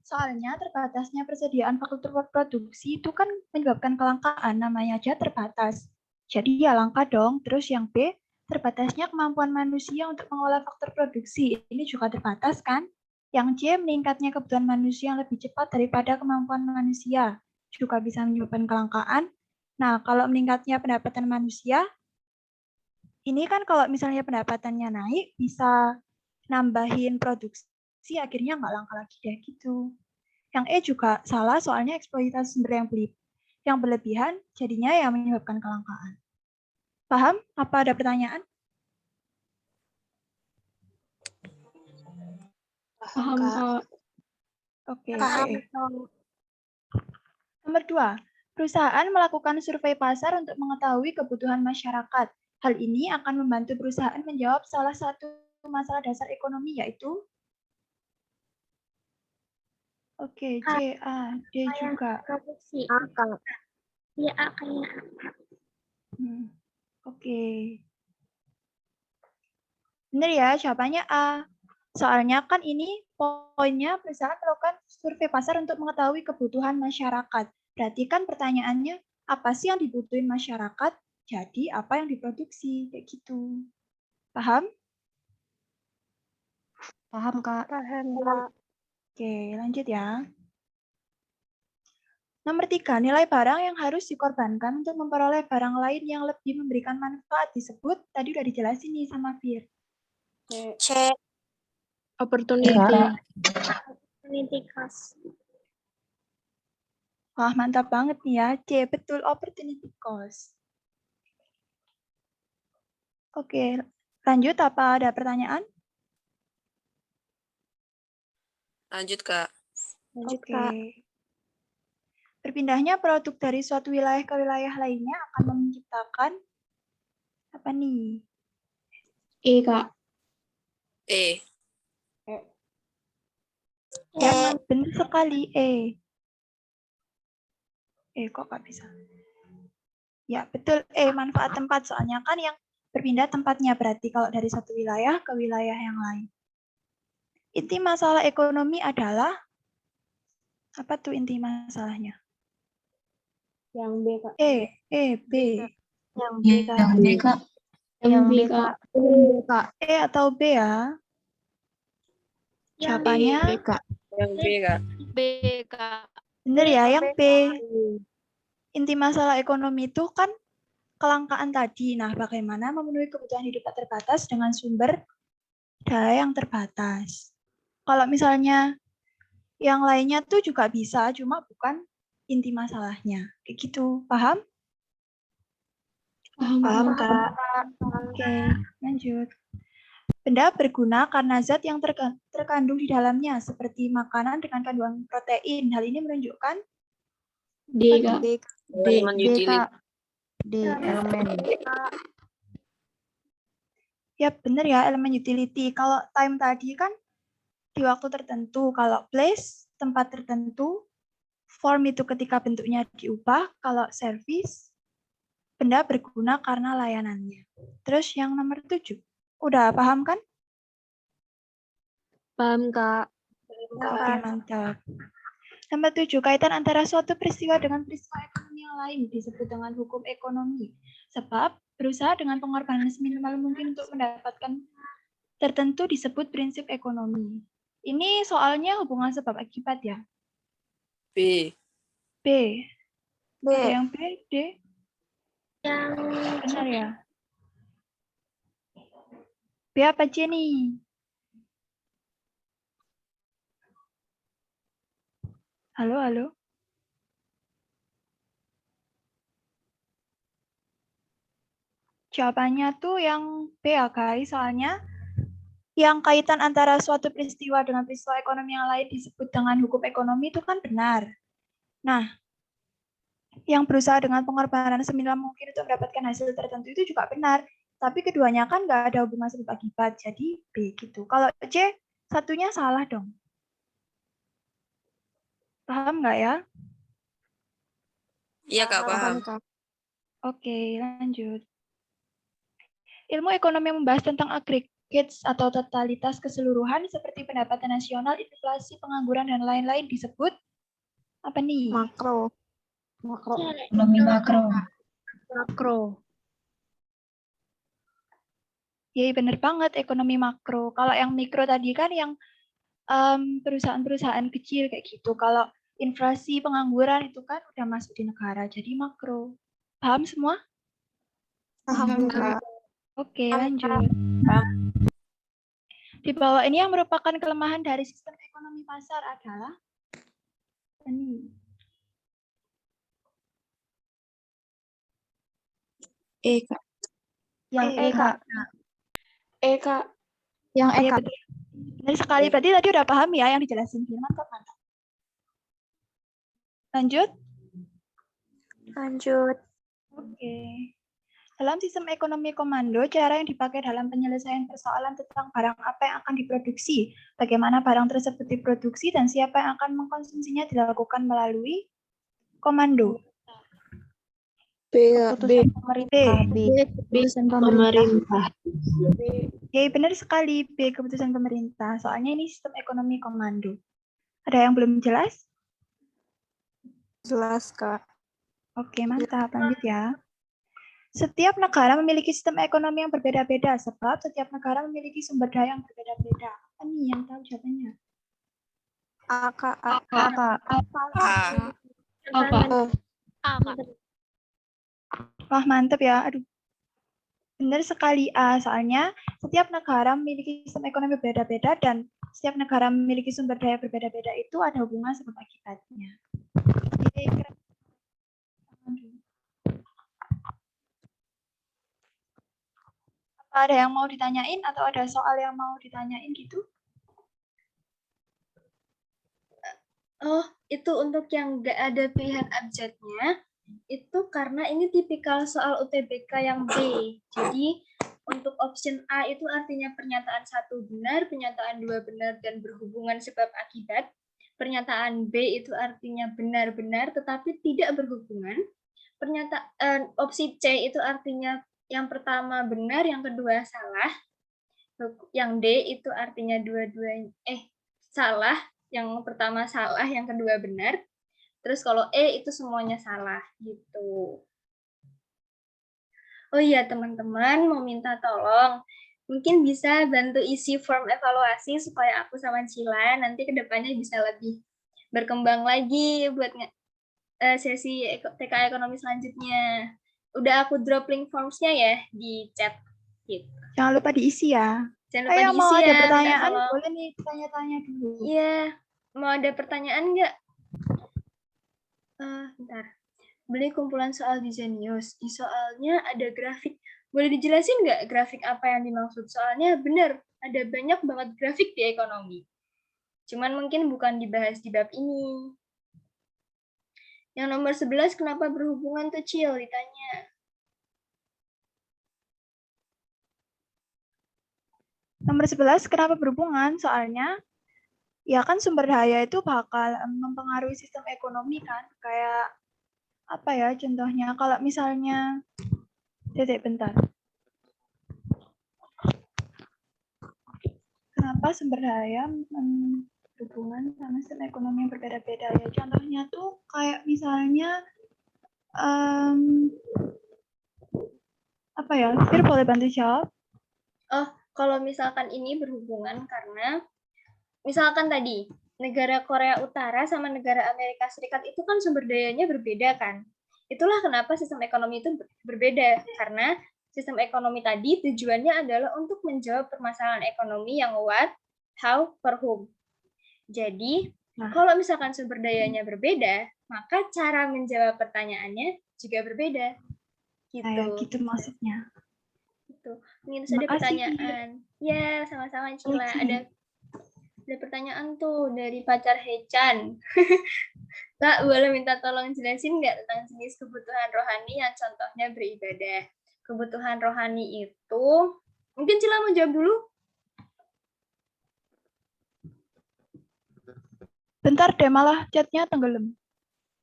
Soalnya terbatasnya persediaan faktor produksi itu kan menyebabkan kelangkaan, namanya aja terbatas. Jadi ya langka dong. Terus yang B, terbatasnya kemampuan manusia untuk mengolah faktor produksi. Ini juga terbatas kan? Yang C, meningkatnya kebutuhan manusia yang lebih cepat daripada kemampuan manusia. juga bisa menyebabkan kelangkaan. Nah, kalau meningkatnya pendapatan manusia, ini kan kalau misalnya pendapatannya naik, bisa nambahin produksi, akhirnya nggak langka lagi deh gitu. Yang E juga salah, soalnya eksploitasi sumber yang berlebihan, jadinya yang menyebabkan kelangkaan. Paham? Apa ada pertanyaan? Paham, Kak. Oke. Paham. Nomor 2, perusahaan melakukan survei pasar untuk mengetahui kebutuhan masyarakat. Hal ini akan membantu perusahaan menjawab salah satu masalah dasar ekonomi, yaitu Oke, C, A, D juga. Produksi. Kak. Iya, kayaknya. Oke. Benar ya, jawabannya A. Soalnya kan ini poinnya perusahaan melakukan survei pasar untuk mengetahui kebutuhan masyarakat. Berarti kan pertanyaannya, apa sih yang dibutuhin masyarakat? Jadi apa yang diproduksi? Kayak gitu. Paham? Paham, Kak. Paham, Kak. Oke, lanjut ya. Nomor 3, nilai barang yang harus dikorbankan untuk memperoleh barang lain yang lebih memberikan manfaat disebut, tadi udah dijelasin nih sama Fir. C. Opportunity. Opportunity cost. Wah, mantap banget nih ya. C, betul, opportunity cost. Oke, lanjut, apa ada pertanyaan? Lanjut, Kak. Oke. Berpindahnya produk dari suatu wilayah ke wilayah lainnya akan menciptakan apa nih? E, Kak. E. Ya, benar sekali, E. Kok nggak bisa? Ya, betul, manfaat tempat. Soalnya kan yang berpindah tempatnya berarti kalau dari satu wilayah ke wilayah yang lain. Inti masalah ekonomi adalah, apa tuh inti masalahnya? Yang B, Kak. B. Yang B, Kak. Yang B, Kak. Yang B, Kak. Atau B ya? Jawabannya B, Kak. Yang B, Kak. B, Kak. bener ya, yang B. Inti masalah ekonomi itu kan kelangkaan tadi. Nah, bagaimana memenuhi kebutuhan hidup tak terbatas dengan sumber daya yang terbatas. Kalau misalnya yang lainnya tuh juga bisa, cuma bukan inti masalahnya. Kayak gitu, paham? Paham, Kak. Oke, lanjut. Benda berguna karena zat yang terkandung di dalamnya, seperti makanan dengan kandungan protein. Hal ini menunjukkan D, Kak. Elemen utility. D, elemen. ya benar ya, elemen utility. Kalau time tadi kan di waktu tertentu, kalau place tempat tertentu, form itu ketika bentuknya diubah, kalau service benda berguna karena layanannya. Terus yang nomor 7, udah paham kan? Paham, Kak. Oke, mantap. Nomor 7, kaitan antara suatu peristiwa dengan peristiwa ekonomi yang lain disebut dengan hukum ekonomi. Sebab berusaha dengan pengorbanan seminimal mungkin untuk mendapatkan tertentu disebut prinsip ekonomi. Ini soalnya hubungan sebab akibat ya. B. B. Ada yang B, D? Yang Benar ya? B apa C nih? Halo, halo. Jawabannya tuh yang B ya guys, soalnya yang kaitan antara suatu peristiwa dengan peristiwa ekonomi yang lain disebut dengan hukum ekonomi itu kan benar. Nah, yang berusaha dengan pengorbanan seminimal mungkin untuk mendapatkan hasil tertentu itu juga benar. Tapi keduanya kan nggak ada hubungan sebab akibat, jadi B gitu. Kalau C, satunya salah dong. Paham nggak ya? Iya, Kak, paham. Oke, lanjut. Ilmu ekonomi yang membahas tentang aggregates atau totalitas keseluruhan seperti pendapatan nasional, inflasi, pengangguran, dan lain-lain disebut apa nih? Makro. ekonomi makro. Makro. Ya, bener banget, ekonomi makro. Kalau yang mikro tadi kan yang perusahaan-perusahaan kecil kayak gitu. Kalau inflasi, pengangguran itu kan udah masuk di negara, jadi makro. Paham semua? Paham, Kak. Oke, lanjut. Di bawah ini yang merupakan kelemahan dari sistem ekonomi pasar adalah ini. Kak. Yang E, Kak. Kak. Yang E, Kak. Benar sekali. Berarti tadi udah paham ya yang dijelasin Firman, mantap, mantap. Lanjut. Lanjut. Oke. Dalam sistem ekonomi komando, cara yang dipakai dalam penyelesaian persoalan tentang barang apa yang akan diproduksi, bagaimana barang tersebut diproduksi, dan siapa yang akan mengkonsumsinya dilakukan melalui komando. Keputusan pemerintah. Ya, benar sekali. B, keputusan pemerintah. Soalnya ini sistem ekonomi komando. Ada yang belum jelas? Jelas, Kak. Oke, mantap. Lanjut ya. Setiap negara memiliki sistem ekonomi yang berbeda-beda, sebab setiap negara memiliki sumber daya yang berbeda-beda. Apa nih yang tahu jawabannya? A, Kak. Wah, mantap ya. Aduh. Benar sekali A, soalnya setiap negara memiliki sistem ekonomi berbeda-beda dan setiap negara memiliki sumber daya berbeda-beda itu ada hubungan sebab akibatnya. Apa ada yang mau ditanyain atau ada soal yang mau ditanyain gitu? Oh, itu untuk yang nggak ada pilihan abjadnya, itu karena ini tipikal soal UTBK yang B. Jadi, untuk option A itu artinya pernyataan 1 benar, pernyataan 2 benar, dan berhubungan sebab akibat. Pernyataan B itu artinya benar-benar, tetapi tidak berhubungan. Opsi C itu artinya yang pertama benar, yang kedua salah. Yang D itu artinya salah. Yang pertama salah, yang kedua benar. Terus kalau E itu semuanya salah gitu. Oh iya teman-teman, mau minta tolong. Mungkin bisa bantu isi form evaluasi supaya aku sama Cila nanti kedepannya bisa lebih berkembang lagi buat sesi TK ekonomi selanjutnya. Udah aku drop link formsnya ya di chat. Gitu. Jangan lupa diisi ya. Jangan lupa diisi mau ya. ada pertanyaan, boleh nih tanya-tanya dulu. Iya, mau ada pertanyaan nggak? Bentar. Beli kumpulan soal di Zenius. Di soalnya ada grafik. Boleh dijelasin nggak grafik apa yang dimaksud? Soalnya benar, ada banyak banget grafik di ekonomi. Cuman mungkin bukan dibahas di bab ini. Yang nomor 11, kenapa berhubungan tuh, Cil? Ditanya. Nomor 11, kenapa berhubungan? Soalnya, ya kan sumber daya itu bakal mempengaruhi sistem ekonomi kan. Kayak, apa ya contohnya? Kalau misalnya, bentar. Kenapa sumber daya berhubungan sama sistem ekonomi yang berbeda-beda ya? Contohnya tuh kayak misalnya apa ya? Fir boleh bantu jawab? Oh, kalau misalkan ini berhubungan karena misalkan tadi negara Korea Utara sama negara Amerika Serikat itu kan sumber dayanya berbeda kan. Itulah kenapa sistem ekonomi itu berbeda karena sistem ekonomi tadi tujuannya adalah untuk menjawab permasalahan ekonomi yang what, how, for whom. Jadi, kalau misalkan sumber dayanya berbeda, maka cara menjawab pertanyaannya juga berbeda. Gitu. Kayak gitu maksudnya. Gitu. Mungkin ada pertanyaan. Ya, sama-sama Cila. Ada pertanyaan tuh dari pacar Hechan. Kak, boleh minta tolong jelasin nggak tentang jenis kebutuhan rohani yang contohnya beribadah? Kebutuhan rohani itu, mungkin Cila mau jawab dulu? Bentar deh, malah chatnya tenggelam.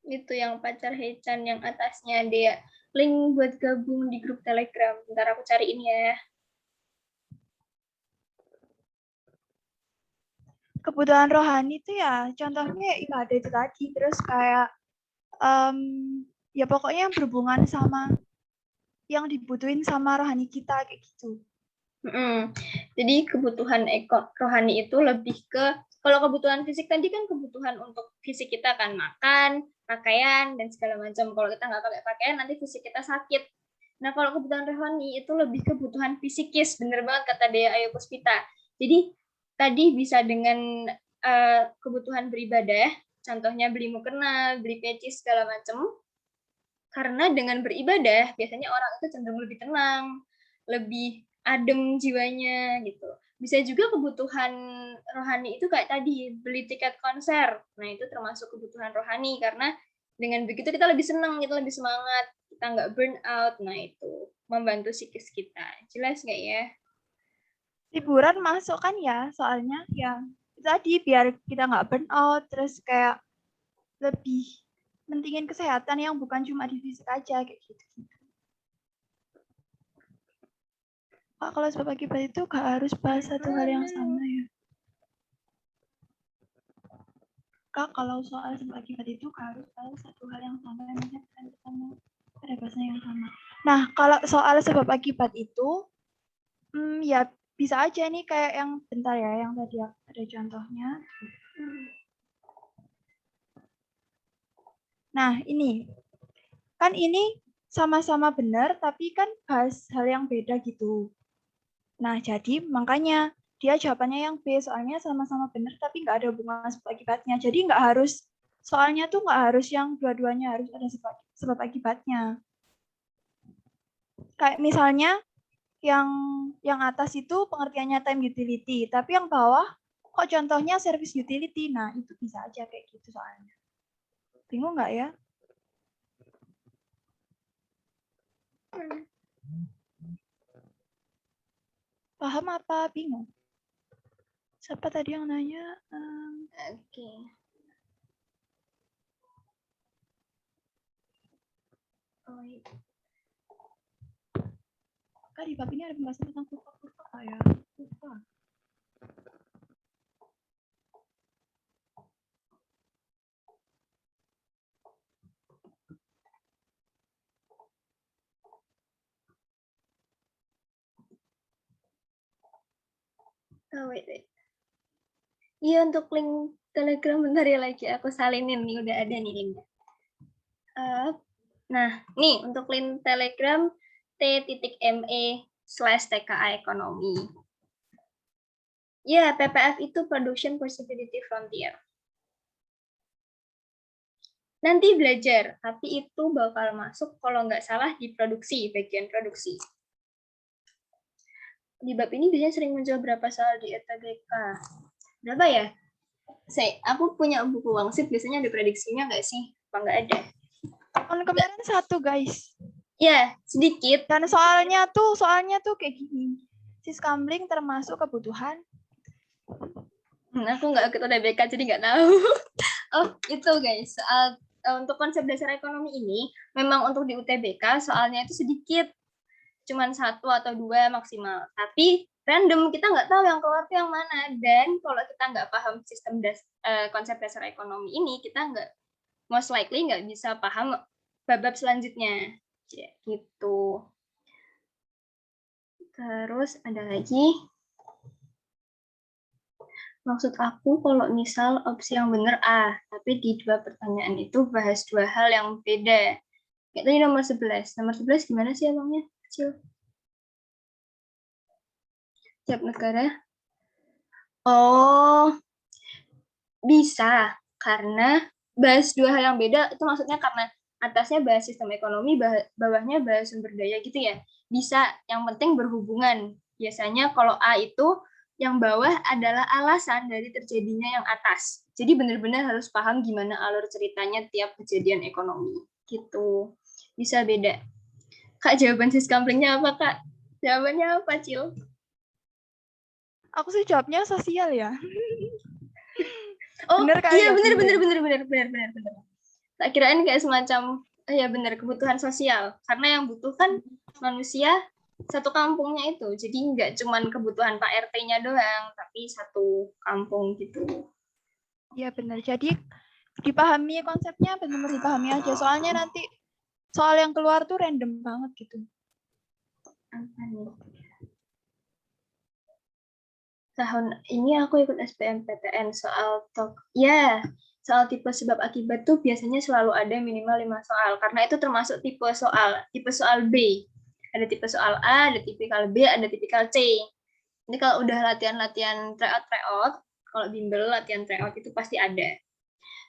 Itu yang pacar Hechan, yang atasnya dia link buat gabung di grup Telegram. Bentar aku cariin ya. Kebutuhan rohani itu ya contohnya ibadah itu tadi, terus kayak ya pokoknya yang berhubungan sama yang dibutuhin sama rohani kita kayak gitu. Jadi kebutuhan rohani itu lebih ke Kalau kebutuhan fisik tadi kan kebutuhan untuk fisik kita kan, makan, pakaian, dan segala macam. Kalau kita nggak pakai pakaian, nanti fisik kita sakit. Nah, kalau kebutuhan rohani itu lebih kebutuhan fisikis, bener banget kata Dea Ayu Puspita. Jadi, tadi bisa dengan kebutuhan beribadah, contohnya beli mukena, beli peci, segala macam. Karena dengan beribadah, biasanya orang itu cenderung lebih tenang, lebih adem jiwanya, gitu. Bisa juga kebutuhan rohani itu kayak tadi, beli tiket konser. Nah, itu termasuk kebutuhan rohani, karena dengan begitu kita lebih senang, kita lebih semangat, kita nggak burn out. Nah, itu membantu psikis kita. Jelas nggak ya? Hiburan masuk kan ya, soalnya ya tadi biar kita nggak burn out, terus kayak lebih mentingin kesehatan yang bukan cuma di fisik aja kayak gitu. Kak, kalau sebab akibat itu gak harus bahas satu hal yang sama ya. Kak, kalau soal sebab akibat itu gak harus bahas satu hal yang sama, ada bahasanya yang sama. Nah, kalau soal sebab akibat itu, ya bisa aja nih kayak yang bentar ya, yang tadi ada contohnya. Nah, ini kan ini sama-sama benar, tapi kan bahas hal yang beda gitu. Nah, jadi makanya dia jawabannya yang B, soalnya sama-sama benar, tapi nggak ada hubungan sebab akibatnya. Jadi nggak harus, soalnya tuh nggak harus yang dua-duanya harus ada sebab akibatnya. Kayak misalnya yang atas itu pengertiannya time utility, tapi yang bawah kok contohnya service utility. Nah, itu bisa aja kayak gitu soalnya. Bingung nggak ya? Paham apa bingung? Siapa tadi yang nanya? Oke. Oh, iya. Kak, di bab ini ada pembahasan tentang kurva-kurva ya? Kurva. Oh, wait. Iya, untuk link Telegram bentar ya, lagi aku salinin nih, udah ada nih linknya. Nah, nih untuk link Telegram t.me/TKA Ekonomi. Ya, PPF itu Production Possibility Frontier. Nanti belajar, tapi itu bakal masuk kalau nggak salah di produksi, bagian produksi. Di bab ini biasanya sering muncul berapa soal di ETBK. Berapa ya? Aku punya buku wangsit, biasanya ada prediksinya nggak sih? Apa nggak ada? Tahun kemarin satu, guys. Ya, sedikit. Dan soalnya tuh kayak gini. Siskamling termasuk kebutuhan. Aku nggak ikut UTBK, jadi nggak tahu. Oh, itu guys. Soal untuk konsep dasar ekonomi ini, memang untuk di UTBK soalnya itu sedikit. Cuman 1 atau 2 maksimal. Tapi random, kita nggak tahu yang keluar itu yang mana. Dan kalau kita nggak paham sistem konsep dasar ekonomi ini, kita nggak, most likely nggak bisa paham bab-bab selanjutnya. Ya, gitu. Terus ada lagi. Maksud aku kalau misal opsi yang benar A, tapi di 2 pertanyaan itu bahas 2 hal yang beda. Kayak tadi nomor 11. Nomor 11 gimana sih abangnya? Kecil. Tiap negara. Oh, bisa. Karena bahas 2 hal yang beda, itu maksudnya karena atasnya bahas sistem ekonomi, bawahnya bahas sumber daya gitu ya. Bisa, yang penting berhubungan. Biasanya kalau A itu, yang bawah adalah alasan dari terjadinya yang atas. Jadi benar-benar harus paham gimana alur ceritanya tiap kejadian ekonomi. Gitu. Bisa beda. Kak, jawaban siskamplingnya apa, Kak? Jawabannya apa, Cil? Aku sih jawabnya sosial ya. Oh, Bener kali iya ya, bener. Tak kirain kayak semacam, ya bener, kebutuhan sosial. Karena yang butuh kan manusia satu kampungnya itu. Jadi nggak cuman kebutuhan Pak RT-nya doang, tapi satu kampung gitu. Iya bener. Jadi dipahami konsepnya, benar-benar dipahami aja. Soalnya nanti soal yang keluar tuh random banget gitu. Apa nih? Tahun ini aku ikut SBMPTN soal soal tipe sebab akibat tuh biasanya selalu ada minimal 5 soal karena itu termasuk tipe soal B. Ada tipe soal A, ada tipikal B, ada tipikal C. Ini kalau udah latihan-latihan tryout, kalau bimbel latihan tryout itu pasti ada.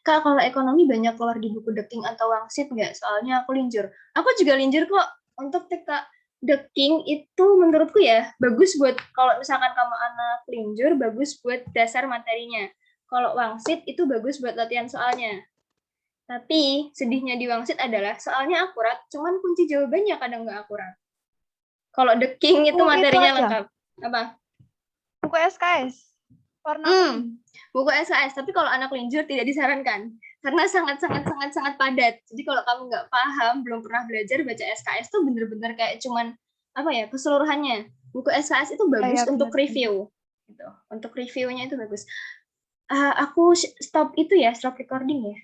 Kak, kalau ekonomi banyak keluar di buku Deking atau Wangsit nggak? Soalnya aku linjur. Aku juga linjur kok. Untuk TK Deking itu menurutku ya bagus buat kalau misalkan kamu anak linjur, bagus buat dasar materinya. Kalau Wangsit itu bagus buat latihan soalnya. Tapi sedihnya di Wangsit adalah soalnya akurat, cuman kunci jawabannya kadang nggak akurat. Kalau Deking itu Oh, itu materinya aja. lengkap. Apa? Buku SKS. Warna kuning. Buku SKS, tapi kalau anak linjur tidak disarankan karena sangat padat. Jadi kalau kamu nggak paham, belum pernah belajar baca SKS tuh bener-bener kayak cuman apa ya keseluruhannya. Buku SKS itu bagus ya, untuk benar. review, gitu. Untuk reviewnya itu bagus. Aku stop itu ya, stop recording ya.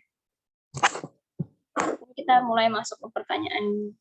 Kita mulai masuk ke pertanyaan